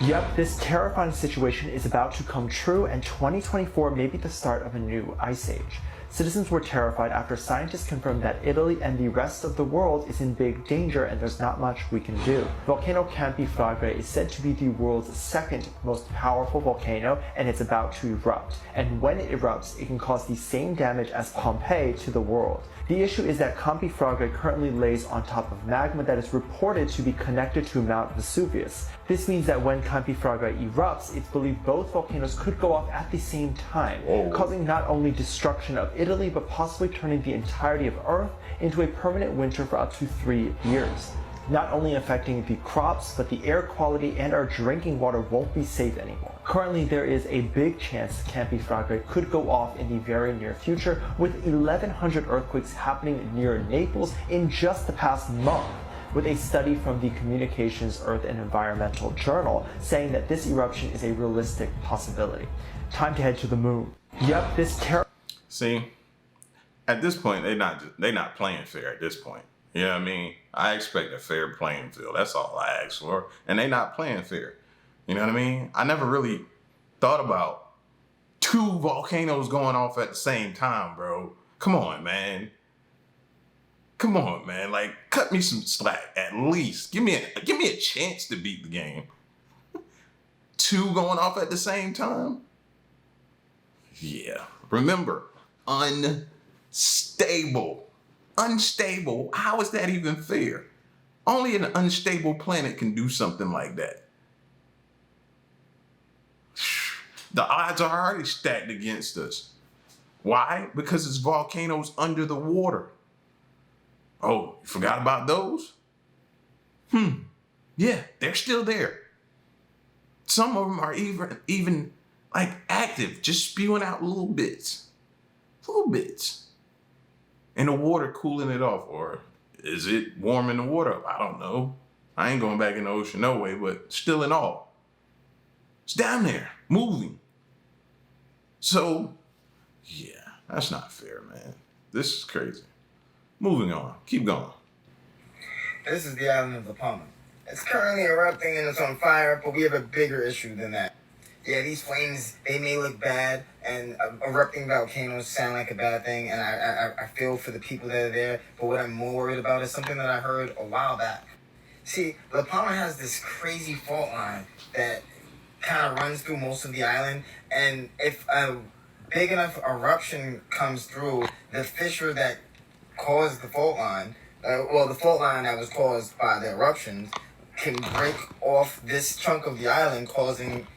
Yep, this terrifying situation is about to come true, and 2024 may be the start of a new ice age. Citizens were terrified after scientists confirmed that Italy and the rest of the world is in big danger and there's not much we can do. Volcano Campi Flegrei is said to be the world's second most powerful volcano, and it's about to erupt. And when it erupts, it can cause the same damage as Pompeii to the world. The issue is that Campi Flegrei currently lays on top of magma that is reported to be connected to Mount Vesuvius. This means that when Campi Flegrei erupts, it's believed both volcanoes could go off at the same time, causing not only destruction of Italy, but possibly turning the entirety of Earth into a permanent winter for up to 3 years. Not only affecting the crops, but the air quality and our drinking water won't be safe anymore. Currently, there is a big chance Campi Flegrei could go off in the very near future, with 1,100 earthquakes happening near Naples in just the past month, with a study from the Communications, Earth and Environmental Journal saying that this eruption is a realistic possibility. Time to head to the moon. Yep, this See, at this point, they're not playing fair at this point. You know what I mean? I expect a fair playing field. That's all I ask for. And they're not playing fair. You know what I mean? I never really thought about 2 volcanoes going off at the same time, bro. Come on, man. Come on, man. Like, cut me some slack at least. Give me a chance to beat the game. 2 going off at the same time? Yeah. Remember, unstable. Unstable. How is that even fair? Only an unstable planet can do something like that. The odds are already stacked against us. Why? Because it's volcanoes under the water. Oh, you forgot about those? Yeah, they're still there. Some of them are even like active, just spewing out little bits. Little bits. And the water cooling it off. Or is it warming the water up? I don't know. I ain't going back in the ocean no way, but still in all. It's down there, moving. So, yeah, that's not fair, man. This is crazy. Moving on. Keep going. This is the island of La Palma. It's currently erupting and it's on fire, but we have a bigger issue than that. Yeah, these flames, they may look bad, and erupting volcanoes sound like a bad thing, and I feel for the people that are there, but what I'm more worried about is something that I heard a while back. See, La Palma has this crazy fault line that kind of runs through most of the island, and if a big enough eruption comes through, the fissure that caused the fault line, the fault line that was caused by the eruptions, can break off this chunk of the island, causing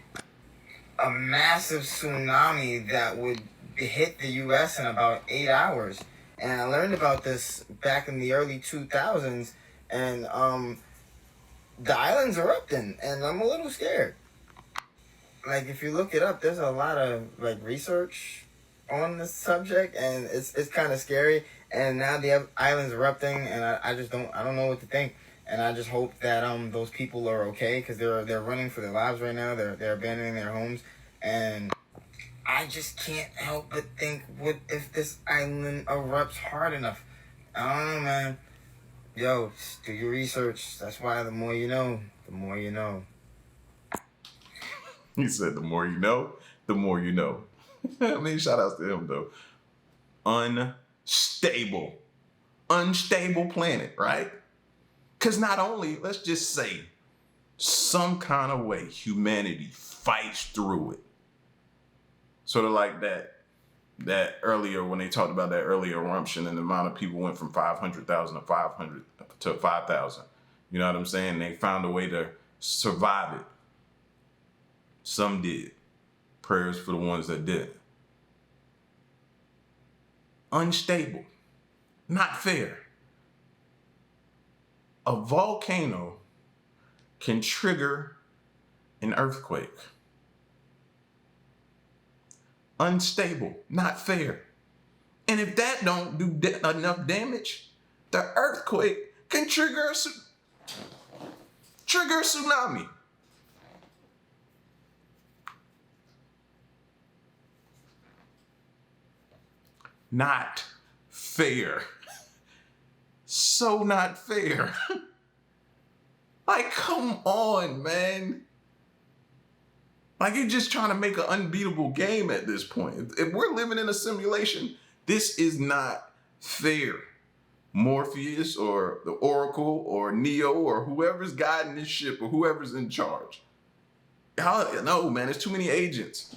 a massive tsunami that would hit the U.S. in about 8 hours. And I learned about this back in the early 2000s, and the island's erupting, and I'm a little scared. Like, if you look it up, there's a lot of like research on this subject, and it's kind of scary. And now the island's erupting, and I don't know what to think. And I just hope that those people are okay, because they're running for their lives right now. They're abandoning their homes, and I just can't help but think, what if this island erupts hard enough? I don't know, man. Yo, just do your research. That's why the more you know, the more you know. He said the more you know, the more you know. I mean, shout outs to him though. Unstable planet, right? Because not only, let's just say, some kind of way humanity fights through it. Sort of like that earlier when they talked about that earlier eruption and the amount of people went from 500,000 to 500 to 5,000. You know what I'm saying? They found a way to survive it. Some did. Prayers for the ones that did. Unstable. Not fair. A volcano can trigger an earthquake. Unstable, not fair. And if that don't do enough damage, the earthquake can trigger a tsunami. Not fair. So not fair. Like, come on, man. Like, you're just trying to make an unbeatable game at this point. If we're living in a simulation, this is not fair. Morpheus or the Oracle or Neo or whoever's guiding this ship or whoever's in charge. No, man, there's too many agents.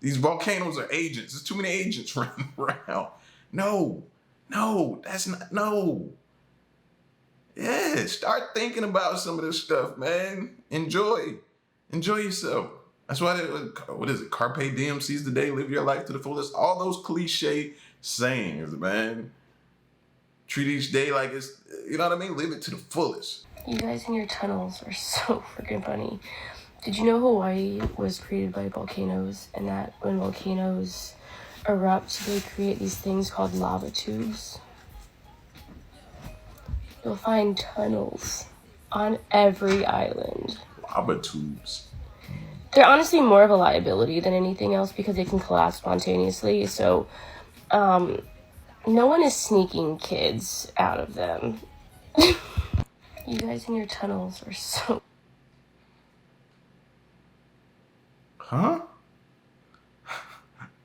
These volcanoes are agents. There's too many agents running around. No, that's not, no. Yeah, start thinking about some of this stuff, man. Enjoy yourself. That's why, what is it? Carpe diem, seize the day, live your life to the fullest. All those cliche sayings, man. Treat each day like it's, you know what I mean? Live it to the fullest. You guys in your tunnels are so freaking funny. Did you know Hawaii was created by volcanoes, and that when volcanoes erupt, they create these things called lava tubes? You'll find tunnels on every island. Lava tubes. They're honestly more of a liability than anything else because they can collapse spontaneously. So, no one is sneaking kids out of them. You guys in your tunnels are so... Huh?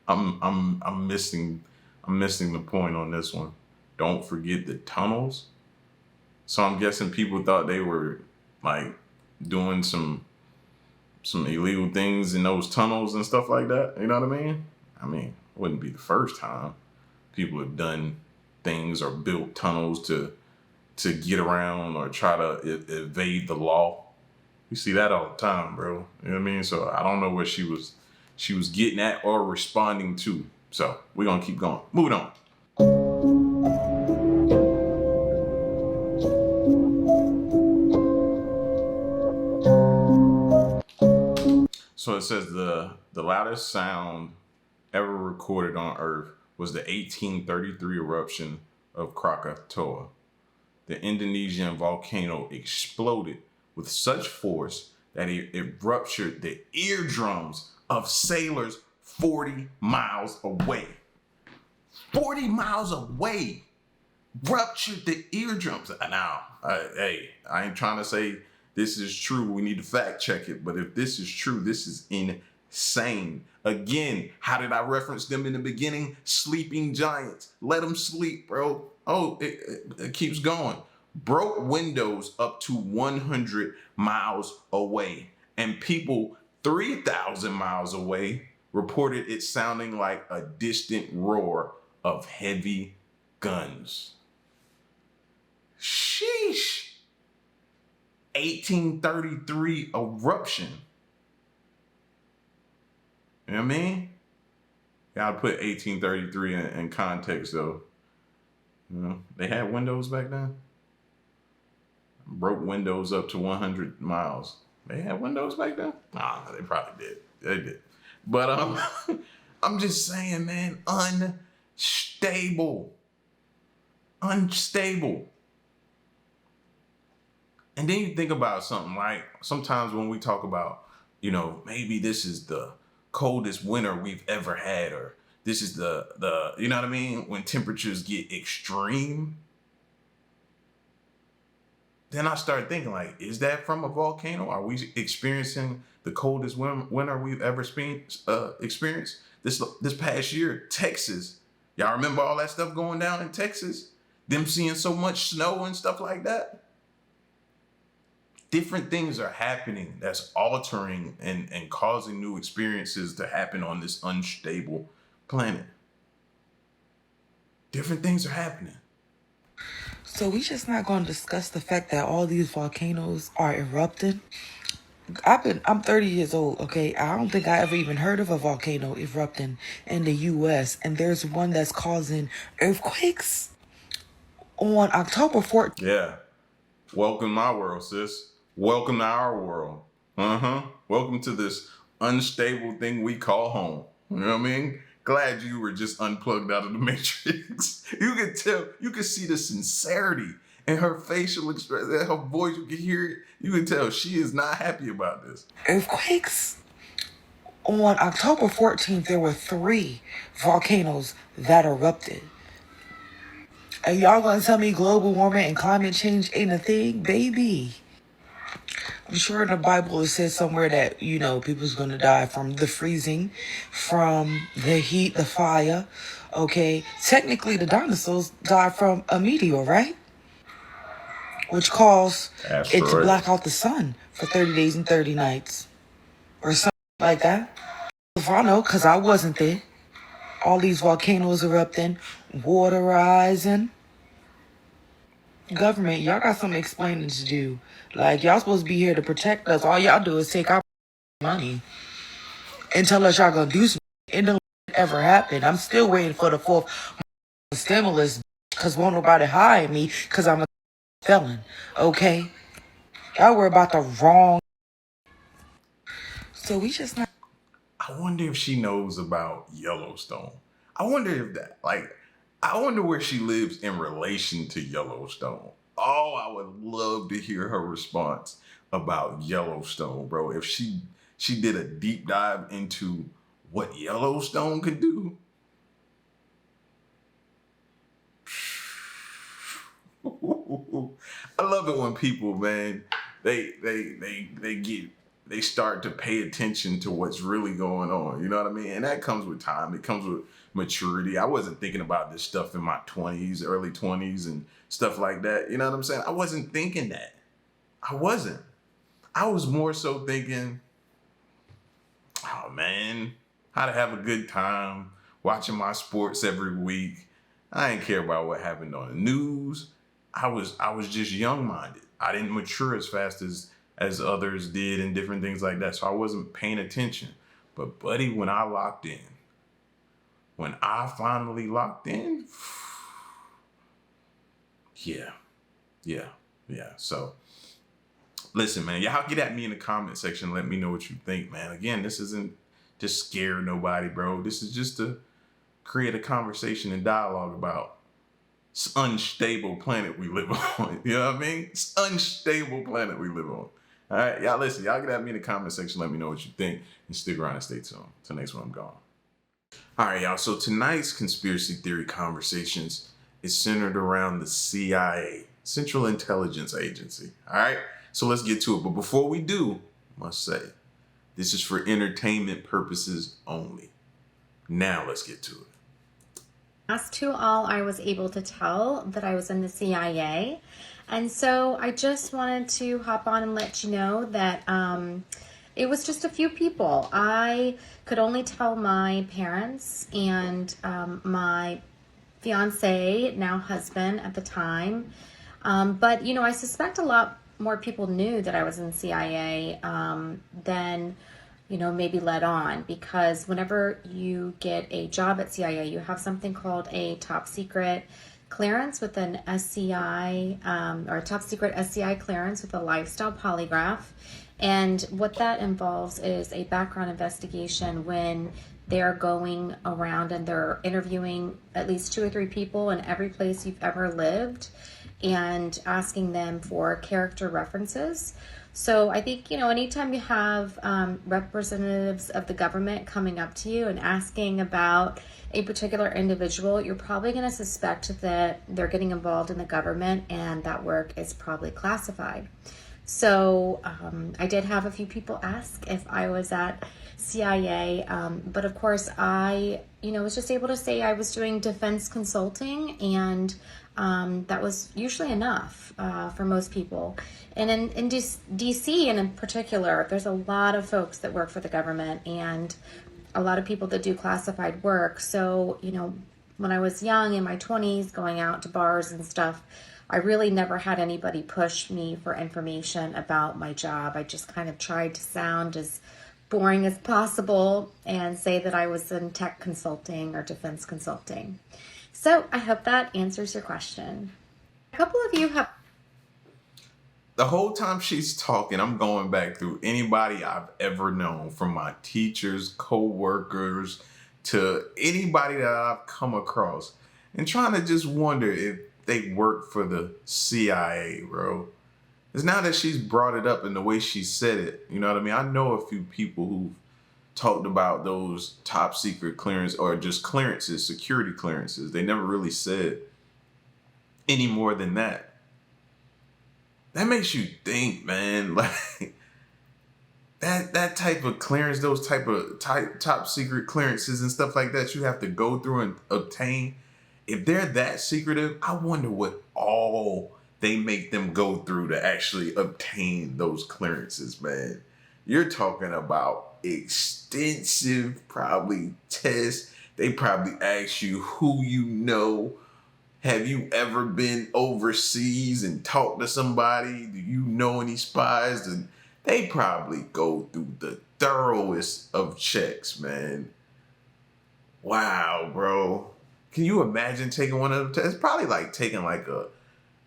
I'm missing the point on this one. Don't forget the tunnels. So I'm guessing people thought they were like doing some illegal things in those tunnels and stuff like that. You know what I mean? I mean, it wouldn't be the first time people have done things or built tunnels to get around or try to evade the law. We see that all the time, bro. You know what I mean? So I don't know what she was getting at or responding to. So we're gonna keep going. Moving on. So it says the loudest sound ever recorded on Earth was the 1833 eruption of Krakatoa. The Indonesian volcano exploded with such force that it ruptured the eardrums of sailors 40 miles away. 40 miles away, ruptured the eardrums. Now, hey, I ain't trying to say this is true. We need to fact check it. But if this is true, this is insane. Again, how did I reference them in the beginning? Sleeping giants. Let them sleep, bro. Oh, it keeps going. Broke windows up to 100 miles away. And people 3,000 miles away reported it sounding like a distant roar of heavy guns. Sheesh. 1833 eruption. You know what I mean? Gotta put 1833 in context though. You know, they had windows back then. Broke windows up to 100 miles. They had windows back then? Nah, they probably did. They did. But I'm just saying, man, unstable. Unstable. And then you think about something like sometimes when we talk about, you know, maybe this is the coldest winter we've ever had, or this is the you know what I mean? When temperatures get extreme. Then I started thinking, like, is that from a volcano? Are we experiencing the coldest winter we've ever experienced? This past year, Texas. Y'all remember all that stuff going down in Texas? Them seeing so much snow and stuff like that? Different things are happening that's altering and causing new experiences to happen on this unstable planet. Different things are happening. So we just not gonna discuss the fact that all these volcanoes are erupting. I'm 30 years old, okay? I don't think I ever even heard of a volcano erupting in the US, and there's one that's causing earthquakes on October 14th. Yeah. Welcome to my world, sis. Welcome to our world. Welcome to this unstable thing we call home. You know what I mean? Glad you were just unplugged out of the matrix. You could tell, you could see the sincerity in her facial expression, her voice, you could hear it. You can tell she is not happy about this. Earthquakes? On October 14th, there were 3 volcanoes that erupted. And y'all gonna tell me global warming and climate change ain't a thing? Baby. I'm sure in the Bible it says somewhere that, you know, people's gonna die from the freezing, from the heat, the fire, okay? Technically, the dinosaurs died from a meteor, right? Which caused it to black out the sun for 30 days and 30 nights. Or something like that. If I know, because I wasn't there. All these volcanoes erupting, water rising. Government, y'all got some explaining to do. Like, y'all supposed to be here to protect us. All y'all do is take our money and tell us y'all gonna do something. It don't ever happen. I'm still waiting for the 4th stimulus because won't nobody hire me because I'm a felon, okay? Y'all worry about the wrong. So we just not. I wonder if she knows about Yellowstone. I wonder I wonder where she lives in relation to Yellowstone. Oh, I would love to hear her response about Yellowstone, bro. If she did a deep dive into what Yellowstone could do. I love it when people, man, they start to pay attention to what's really going on. You know what I mean? And that comes with time. It comes with maturity. I wasn't thinking about this stuff in my 20s, early 20s and stuff like that. You know what I'm saying? I wasn't thinking that. I wasn't. I was more so thinking, oh man, how to have a good time, watching my sports every week. I didn't care about what happened on the news. I was just young-minded. I didn't mature as fast as others did and different things like that. So I wasn't paying attention. But buddy, when I finally locked in, yeah. So listen, man, y'all get at me in the comment section. Let me know what you think, man. Again, this isn't to scare nobody, bro. This is just to create a conversation and dialogue about this unstable planet we live on. You know what I mean? It's unstable planet we live on. All right, y'all listen. Y'all get at me in the comment section. Let me know what you think. And stick around and stay tuned. Till next one, I'm gone. All right, y'all. So tonight's conspiracy theory conversations is centered around the CIA, Central Intelligence Agency. All right? So let's get to it. But before we do, I must say, this is for entertainment purposes only. Now let's get to it. As to all I was able to tell that I was in the CIA. And so I just wanted to hop on and let you know that it was just a few people. I could only tell my parents and my fiance, now husband at the time. But, you know, I suspect a lot more people knew that I was in the CIA than, you know, maybe led on, because whenever you get a job at CIA, you have something called a top secret clearance with an SCI, or a top secret SCI clearance with a lifestyle polygraph. And what that involves is a background investigation when they're going around and they're interviewing at least 2 or 3 people in every place you've ever lived and asking them for character references. So I think, you know, anytime you have representatives of the government coming up to you and asking about a particular individual, you're probably going to suspect that they're getting involved in the government and that work is probably classified. So I did have a few people ask if I was at CIA, but of course I was just able to say I was doing defense consulting, and that was usually enough for most people. And in DC, and in particular, there's a lot of folks that work for the government and a lot of people that do classified work. So, when I was young, in my 20s, going out to bars and stuff, I really never had anybody push me for information about my job. I just kind of tried to sound as boring as possible and say that I was in tech consulting or defense consulting. So I hope that answers your question. A couple of you have... The whole time she's talking, I'm going back through anybody I've ever known, from my teachers, co-workers, to anybody that I've come across, and trying to just wonder if they work for the CIA, bro. It's now that she's brought it up in the way she said it, you know what I mean? I know a few people who've talked about those top secret clearance or just clearances, security clearances. They never really said any more than that. That makes you think, man. Like that type of clearance, those type of top secret clearances and stuff like that you have to go through and obtain. If they're that secretive, I wonder what all they make them go through to actually obtain those clearances, man. You're talking about extensive, probably tests. They probably ask you who you know. Have you ever been overseas and talked to somebody? Do you know any spies? And they probably go through the thoroughest of checks, man. Wow, bro. Can you imagine taking one of them tests? Probably like taking like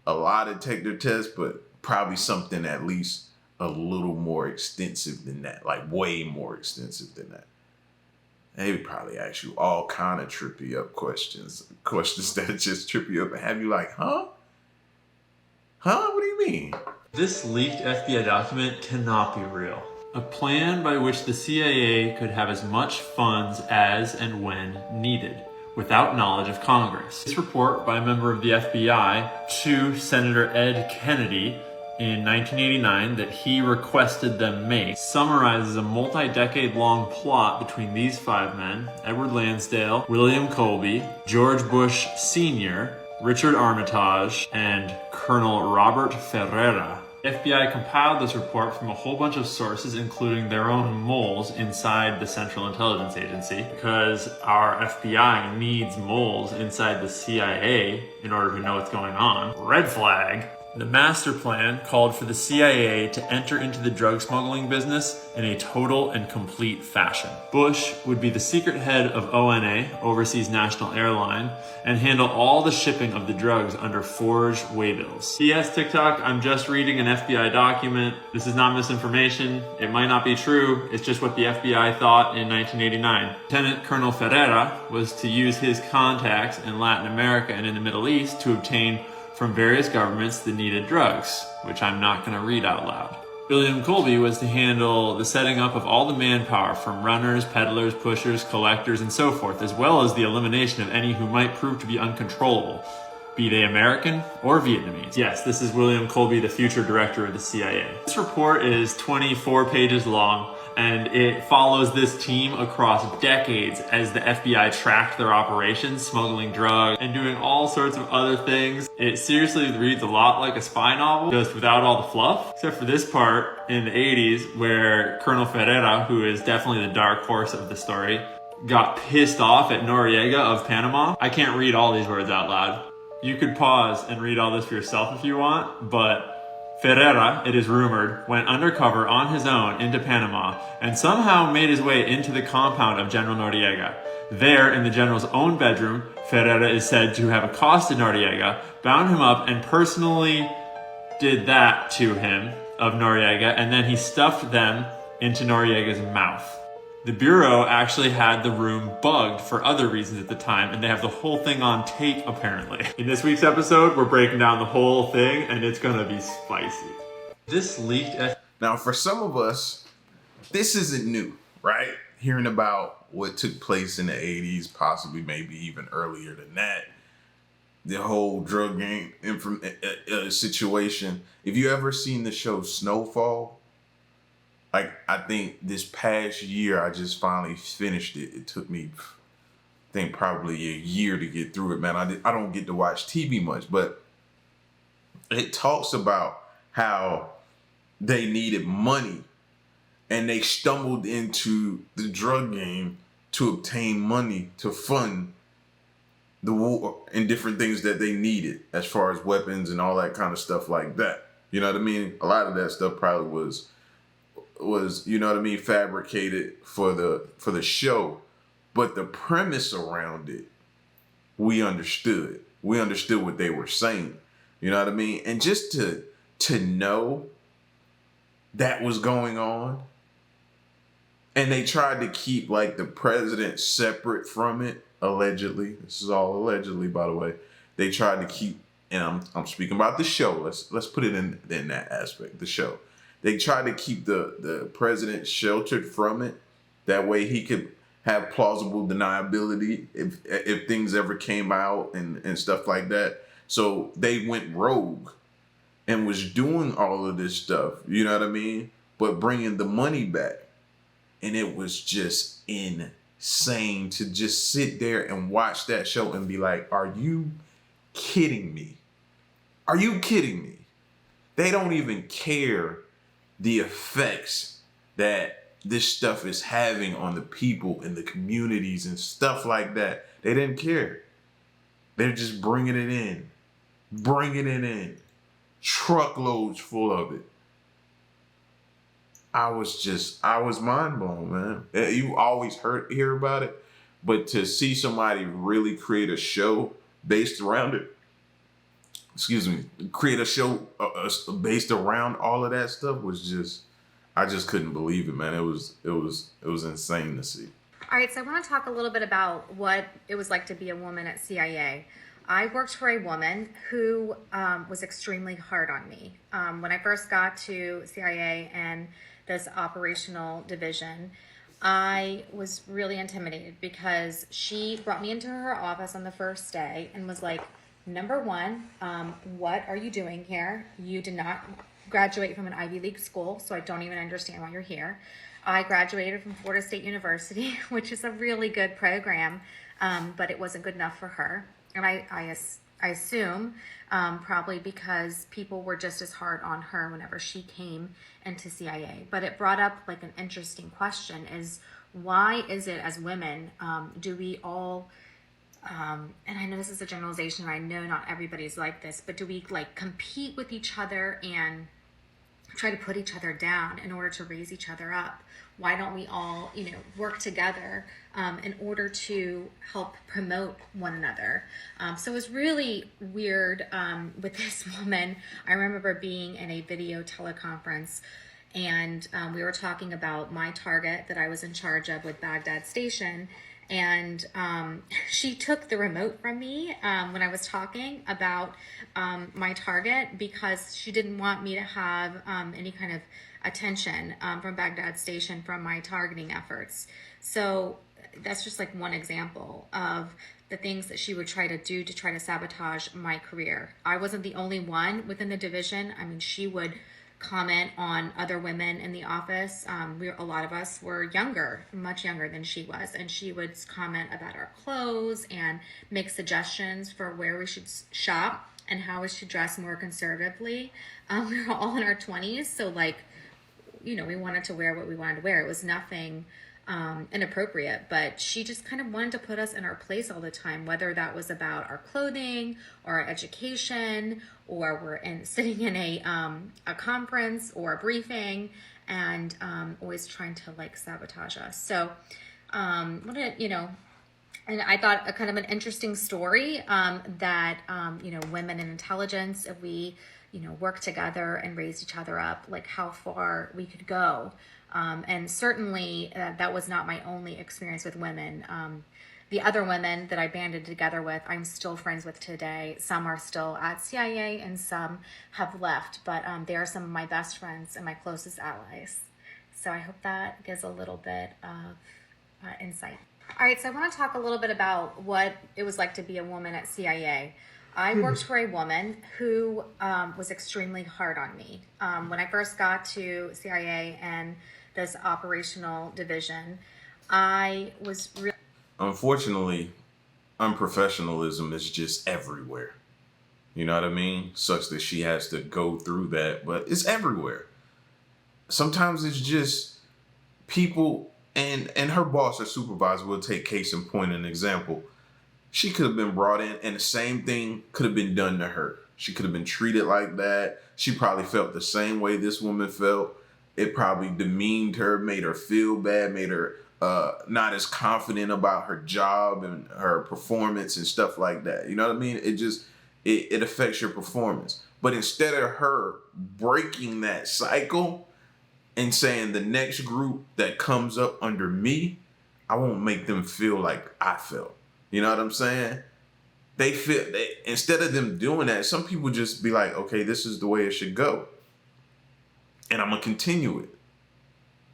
a lie detector test, but probably something at least a little more extensive than that, like way more extensive than that. They would probably ask you all kind of trippy up questions that just trip you up and have you like, huh? Huh? What do you mean? This leaked FBI document cannot be real. A plan by which the CIA could have as much funds as and when needed, without knowledge of Congress. This report by a member of the FBI to Senator Ed Kennedy in 1989 that he requested them make summarizes a multi-decade long plot between these five men: Edward Lansdale, William Colby, George Bush Sr., Richard Armitage, and Colonel Robert Ferreira. The FBI compiled this report from a whole bunch of sources, including their own moles inside the Central Intelligence Agency, because our FBI needs moles inside the CIA in order to know what's going on. Red flag. The master plan called for the CIA to enter into the drug smuggling business in a total and complete fashion. Bush would be the secret head of ONA, Overseas National Airline, and handle all the shipping of the drugs under forged waybills. P.S. TikTok, I'm just reading an FBI document. This is not misinformation. It might not be true. It's just what the FBI thought in 1989. Lieutenant Colonel Ferreira was to use his contacts in Latin America and in the Middle East to obtain from various governments the needed drugs, which I'm not going to read out loud. William Colby was to handle the setting up of all the manpower from runners, peddlers, pushers, collectors, and so forth, as well as the elimination of any who might prove to be uncontrollable, be they American or Vietnamese. Yes, this is William Colby, the future director of the CIA. This report is 24 pages long, and it follows this team across decades as the FBI tracked their operations, smuggling drugs, and doing all sorts of other things. It seriously reads a lot like a spy novel, just without all the fluff, except for this part in the 80s where Colonel Ferreira, who is definitely the dark horse of the story, got pissed off at Noriega of Panama. I can't read all these words out loud. You could pause and read all this for yourself if you want, but Ferreira, it is rumored, went undercover on his own into Panama and somehow made his way into the compound of General Noriega. There, in the general's own bedroom, Ferreira is said to have accosted Noriega, bound him up, and personally did that to him of Noriega, and then he stuffed them into Noriega's mouth. The Bureau actually had the room bugged for other reasons at the time, and they have the whole thing on tape, apparently. In this week's episode, we're breaking down the whole thing, and it's gonna be spicy. This leaked... Now, for some of us, this isn't new, right? Hearing about what took place in the 80s, possibly maybe even earlier than that. The whole drug gang situation. If you ever seen the show Snowfall, like, I think this past year, I just finally finished it. It took me think probably a year to get through it, man. I don't get to watch TV much, but it talks about how they needed money and they stumbled into the drug game to obtain money to fund the war and different things that they needed as far as weapons and all that kind of stuff like that. You know what I mean? A lot of that stuff probably was, you know what I mean, fabricated for the show. But the premise around it, we understood. We understood what they were saying. You know what I mean? And just to know that was going on, and they tried to keep like the president separate from it, allegedly. This is all allegedly, by the way. They tried to keep, and I'm speaking about the show. Let's put it in that aspect, the show. They tried to keep the president sheltered from it. That way he could have plausible deniability if things ever came out and stuff like that. So they went rogue and was doing all of this stuff, you know what I mean? But bringing the money back. And it was just insane to just sit there and watch that show and be like, are you kidding me? Are you kidding me? They don't even care the effects that this stuff is having on the people in the communities and stuff like that. They didn't care. They're just bringing it in, truckloads full of it. I was mind blown, man. You always hear about it, but to see somebody really create a show based around it, create a show based around all of that stuff was just, I just couldn't believe it, man. It was insane to see. All right, so I want to talk a little bit about what it was like to be a woman at CIA. I worked for a woman who was extremely hard on me. When I first got to CIA and this operational division, I was really intimidated because she brought me into her office on the first day and was like, number one, what are you doing here? You did not graduate from an Ivy League school, so I don't even understand why you're here. I graduated from Florida State University, which is a really good program, but it wasn't good enough for her. And I assume probably because people were just as hard on her whenever she came into CIA. But it brought up like an interesting question is, why is it as women, do we all, and I know this is a generalization, I know not everybody's like this, but do we like compete with each other and try to put each other down in order to raise each other up? Why don't we all, work together in order to help promote one another? So it was really weird with this woman. I remember being in a video teleconference and we were talking about my target that I was in charge of with Baghdad Station. And she took the remote from me when I was talking about my target because she didn't want me to have any kind of attention from Baghdad Station from my targeting efforts. So that's just like one example of the things that she would try to do to try to sabotage my career. I wasn't the only one within the division. I mean, she would comment on other women in the office. A lot of us were younger, much younger than she was, and she would comment about our clothes and make suggestions for where we should shop and how we should dress more conservatively. We were all in our 20s, so like, we wanted to wear what we wanted to wear. It was nothing inappropriate, but she just kind of wanted to put us in our place all the time, whether that was about our clothing or our education, or we're sitting in a conference or a briefing, and always trying to like sabotage us. So and I thought a kind of an interesting story that women in intelligence, if we work together and raise each other up, like how far we could go. And certainly that was not my only experience with women. The other women that I banded together with, I'm still friends with today. Some are still at CIA and some have left, but they are some of my best friends and my closest allies. So I hope that gives a little bit of insight. All right, so I want to talk a little bit about what it was like to be a woman at CIA. I worked for a woman who was extremely hard on me. When I first got to CIA and this operational division, I was really... Unfortunately, unprofessionalism is just everywhere. You know what I mean? Sucks that she has to go through that, but it's everywhere. Sometimes it's just people, and her boss or supervisor will take case in point an example. She could have been brought in and the same thing could have been done to her. She could have been treated like that. She probably felt the same way this woman felt. It probably demeaned her, made her feel bad, made her not as confident about her job and her performance and stuff like that. You know what I mean? It affects your performance. But instead of her breaking that cycle and saying the next group that comes up under me, I won't make them feel like I felt. You know what I'm saying? Instead of them doing that, some people just be like, okay, this is the way it should go. And I'm going to continue it.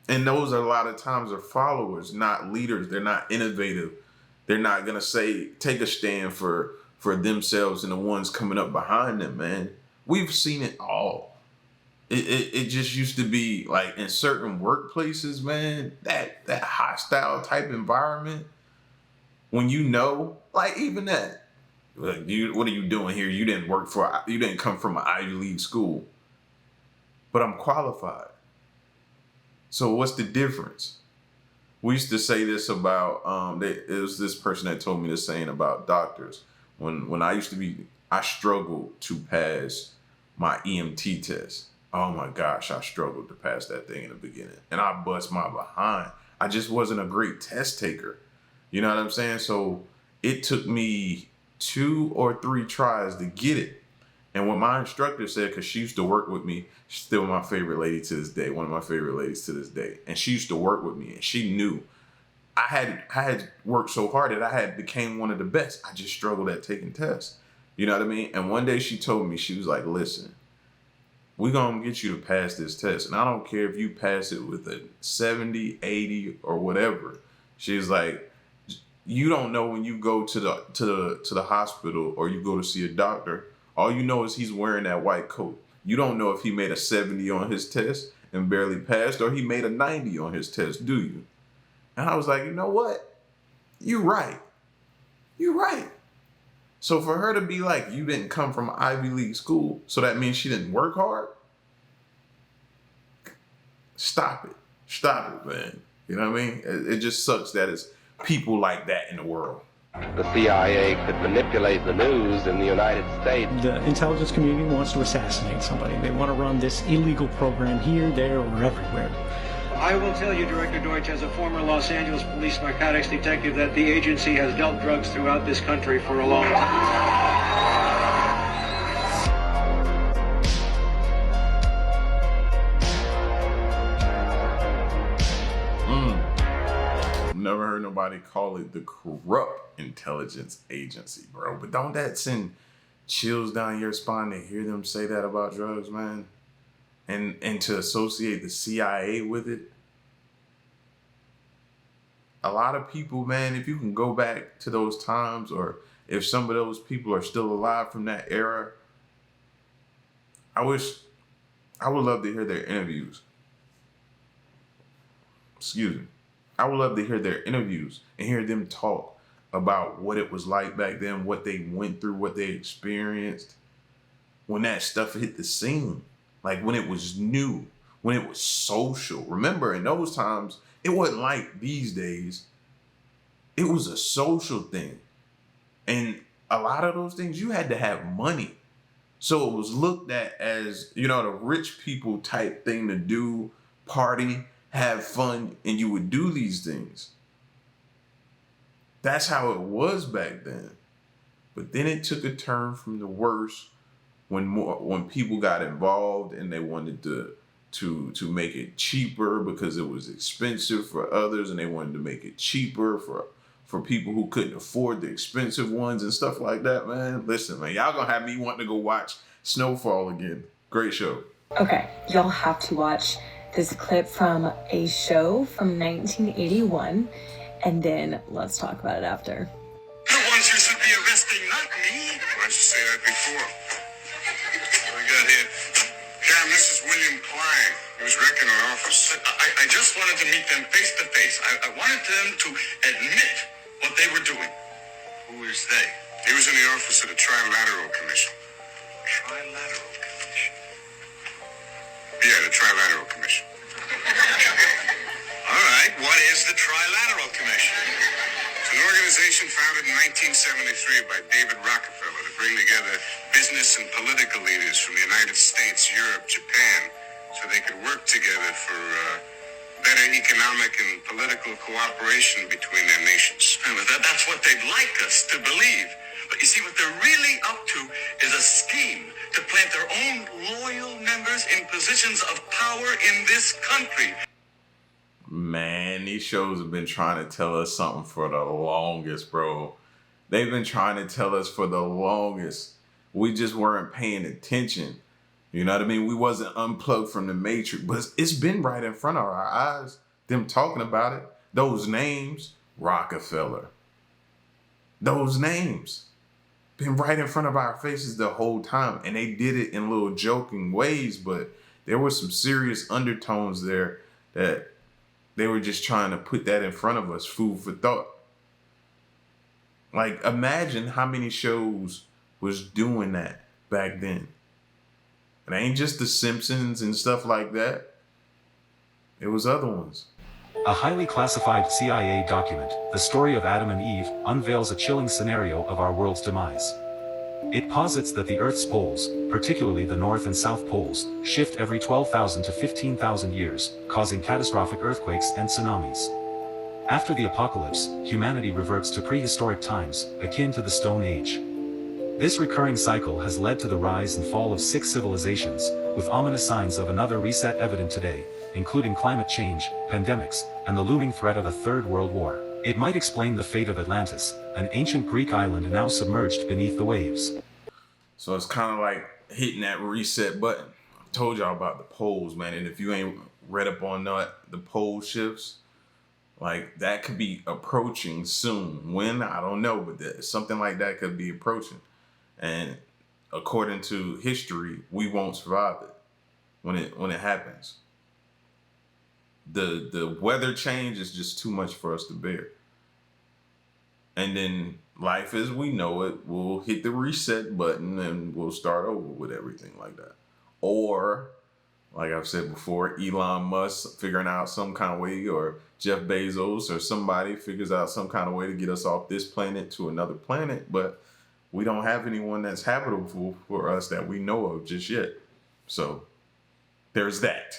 And those are a lot of times are followers, not leaders. They're not innovative. They're not going to take a stand for themselves and the ones coming up behind them, man. We've seen it all. It just used to be like in certain workplaces, man, that hostile type environment. When you know, like even that, like, what are you doing here? You didn't come from an Ivy League school, but I'm qualified. So what's the difference? We used to say this about, it was this person that told me this saying about doctors. When I struggled to pass my EMT test. Oh my gosh, I struggled to pass that thing in the beginning. And I bust my behind. I just wasn't a great test taker. You know what I'm saying? So it took me 2 or 3 tries to get it. And what my instructor said, because she used to work with me, she's still my favorite lady to this day, one of my favorite ladies to this day. And she used to work with me and she knew I had worked so hard that I had became one of the best. I just struggled at taking tests. You know what I mean? And one day she told me, she was like, listen, we're going to get you to pass this test. And I don't care if you pass it with a 70, 80 or whatever. She was like, you don't know when you go to the hospital or you go to see a doctor, all you know is he's wearing that white coat. You don't know if he made a 70 on his test and barely passed or he made a 90 on his test, do you? And I was like, you know what? You're right. You're right. So for her to be like, you didn't come from Ivy League school, so that means she didn't work hard? Stop it. Stop it, man. You know what I mean? It just sucks that it's people like that in the world. The CIA could manipulate the news in the United States. The intelligence community wants to assassinate somebody. They want to run this illegal program here, there, or everywhere. I will tell you, Director Deutsch, as a former Los Angeles police narcotics detective, that the agency has dealt drugs throughout this country for a long time. Never heard nobody call it the corrupt intelligence agency, bro. But don't that send chills down your spine to hear them say that about drugs, man? And to associate the CIA with it. A lot of people, man, if you can go back to those times, or if some of those people are still alive from that era, I would love to hear their interviews. Excuse me. I would love to hear their interviews and hear them talk about what it was like back then, what they went through, what they experienced when that stuff hit the scene. Like when it was new, when it was social. Remember, in those times, it wasn't like these days. It was a social thing. And a lot of those things, you had to have money. So it was looked at as, you know, the rich people type thing to do, party, have fun, and you would do these things. That's how it was back then. But then it took a turn from the worst when people got involved and they wanted to make it cheaper because it was expensive for others, and they wanted to make it cheaper for people who couldn't afford the expensive ones and stuff like that, man. Listen, man, y'all gonna have me wanting to go watch Snowfall again. Great show. Okay, y'all have to watch this clip from a show from 1981, and then let's talk about it after. The ones you should be arresting, not me. Why don't you say that before? What we got here? Damn, this is William Klein. He was wrecking our office. I just wanted to meet them face to face. I wanted them to admit what they were doing. Who Where's they? He was in the office of the Trilateral Commission. Trilateral Commission. Yeah, the Trilateral Commission. All right, what is the Trilateral Commission? It's an organization founded in 1973 by David Rockefeller to bring together business and political leaders from the United States, Europe, Japan, so they could work together for better economic and political cooperation between their nations. That's what they'd like us to believe. But you see, what they're really up to is a scheme to plant their own loyal members in positions of power in this country. Man, these shows have been trying to tell us something for the longest, bro. They've been trying to tell us for the longest. We just weren't paying attention. You know what I mean? We wasn't unplugged from the matrix, but it's been right in front of our eyes. Them talking about it. Those names, Rockefeller. Those names been right in front of our faces the whole time. And they did it in little joking ways, but there were some serious undertones there that they were just trying to put that in front of us, food for thought. Like, imagine how many shows was doing that back then. It ain't just The Simpsons and stuff like that. It was other ones. A highly classified CIA document, The Story of Adam and Eve, unveils a chilling scenario of our world's demise. It posits that the Earth's poles, particularly the North and South poles, shift every 12,000 to 15,000 years, causing catastrophic earthquakes and tsunamis. After the apocalypse, humanity reverts to prehistoric times, akin to the Stone Age. This recurring cycle has led to the rise and fall of 6 civilizations, with ominous signs of another reset evident today, including climate change, pandemics, and the looming threat of a third world war. It might explain the fate of Atlantis, an ancient Greek island now submerged beneath the waves. So it's kind of like hitting that reset button. I told y'all about the poles, man. And if you ain't read up on that, the pole shifts, like that could be approaching soon. When? I don't know, but something like that could be approaching. And according to history, we won't survive it when it happens. The weather change is just too much for us to bear. And then life as we know it, we'll hit the reset button and we'll start over with everything like that. Or, like I've said before, Elon Musk figuring out some kind of way, or Jeff Bezos or somebody figures out some kind of way to get us off this planet to another planet. But we don't have anyone that's habitable for us that we know of just yet. So there's that.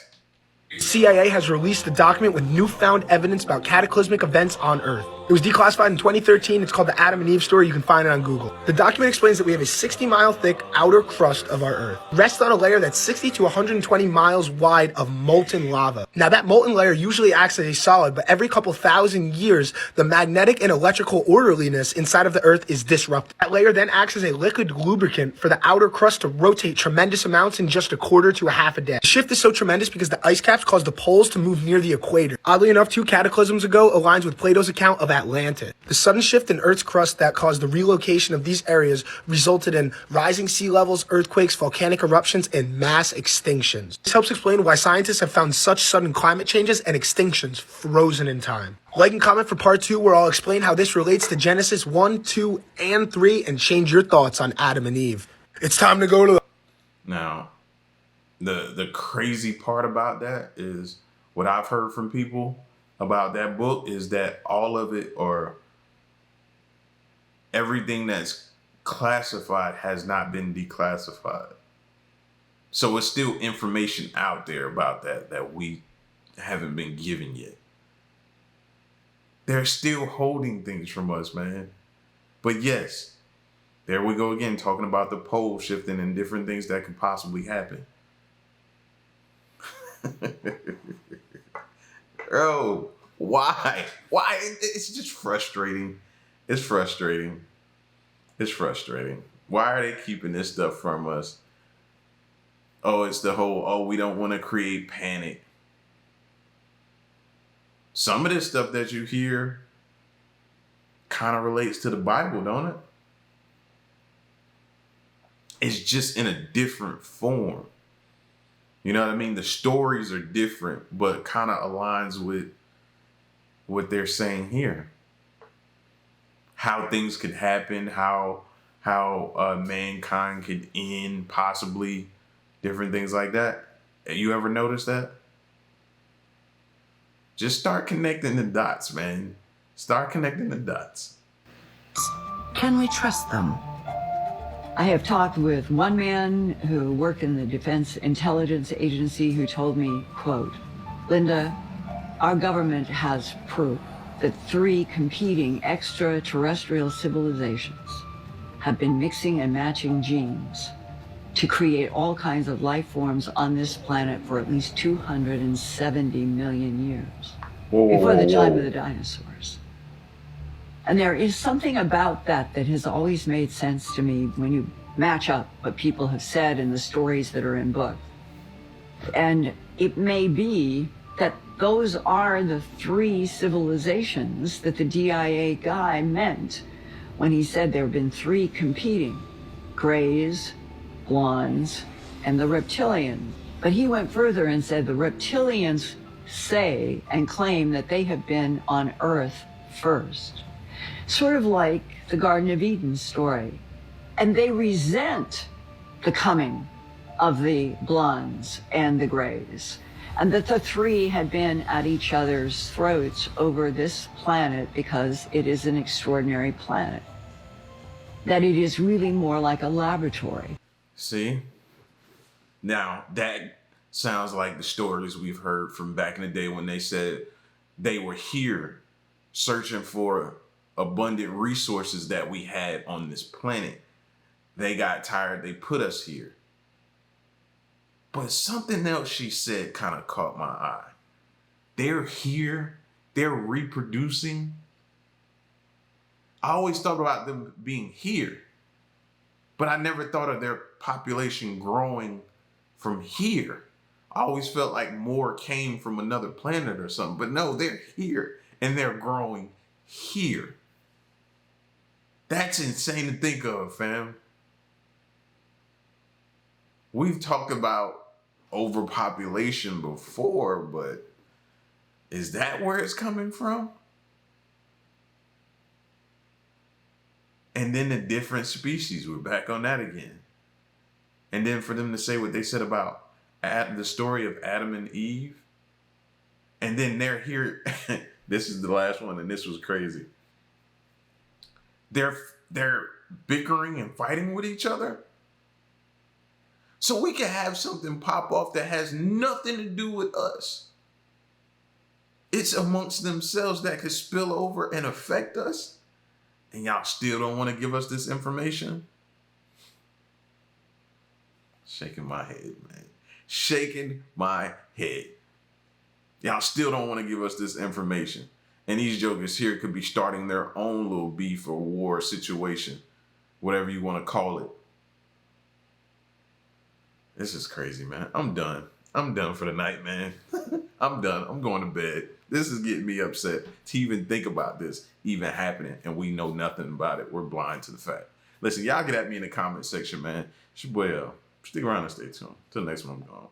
CIA has released a document with newfound evidence about cataclysmic events on Earth. It was declassified in 2013. It's called the Adam and Eve story. You can find it on Google. The document explains that we have a 60-mile thick outer crust of our Earth. It rests on a layer that's 60 to 120 miles wide of molten lava. Now, that molten layer usually acts as a solid, but every couple thousand years, the magnetic and electrical orderliness inside of the Earth is disrupted. That layer then acts as a liquid lubricant for the outer crust to rotate tremendous amounts in just a quarter to a half a day. The shift is so tremendous because the ice caps cause the poles to move near the equator. Oddly enough, 2 cataclysms ago aligns with Plato's account of Atlantis. The sudden shift in Earth's crust that caused the relocation of these areas resulted in rising sea levels, earthquakes, volcanic eruptions, and mass extinctions. This helps explain why scientists have found such sudden climate changes and extinctions frozen in time. Like and comment for part 2, where I'll explain how this relates to Genesis 1, 2, and 3 and change your thoughts on Adam and Eve. It's time to go to the... Now, the crazy part about that is what I've heard from people about that book is that all of it, or everything that's classified, has not been declassified. So it's still information out there about that we haven't been given yet. They're still holding things from us, man. But yes, there we go again, talking about the pole shifting and different things that could possibly happen. Bro, why? It's just frustrating. It's frustrating. Why are they keeping this stuff from us? Oh, it's the whole, we don't want to create panic. Some of this stuff that you hear kind of relates to the Bible, don't it? It's just in a different form. You know what I mean? The stories are different, but kind of aligns with what they're saying here. how things could happen, how mankind could end, possibly, different things like that. You ever notice that? Just start connecting the dots, man. Start connecting the dots. Can we trust them? I have talked with one man who worked in the Defense Intelligence Agency who told me, quote, Linda, our government has proof that 3 competing extraterrestrial civilizations have been mixing and matching genes to create all kinds of life forms on this planet for at least 270 million years, before the time of the dinosaurs. And there is something about that that has always made sense to me when you match up what people have said and the stories that are in books. And it may be that those are the 3 civilizations that the DIA guy meant when he said there have been 3 competing, Greys, Blondes, and the reptilians. But he went further and said the reptilians say and claim that they have been on Earth first. Sort of like the Garden of Eden story. And they resent the coming of the Blondes and the Greys, and that the 3 had been at each other's throats over this planet because it is an extraordinary planet. That it is really more like a laboratory. See? Now, that sounds like the stories we've heard from back in the day when they said they were here searching for abundant resources that we had on this planet. They got tired, they put us here. But something else she said kind of caught my eye. They're here, they're reproducing. I always thought about them being here, but I never thought of their population growing from here. I always felt like more came from another planet or something, but no, they're here and they're growing here. That's insane to think of, fam. We've talked about overpopulation before, but is that where it's coming from? And then the different species, we're back on that again. And then for them to say what they said about the story of Adam and Eve, and then they're here. This is the last one, and this was crazy. They're bickering and fighting with each other. So we can have something pop off that has nothing to do with us. It's amongst themselves that could spill over and affect us. And y'all still don't want to give us this information? Shaking my head, man. Shaking my head. Y'all still don't want to give us this information. And these jokers here could be starting their own little beef or war situation, whatever you want to call it. This is crazy, man. I'm done. I'm done for the night, man. I'm done. I'm going to bed. This is getting me upset to even think about this even happening, and we know nothing about it. We're blind to the fact. Listen, y'all get at me in the comment section, man. It's your boy L. Stick around and stay tuned. Till the next one, I'm gone.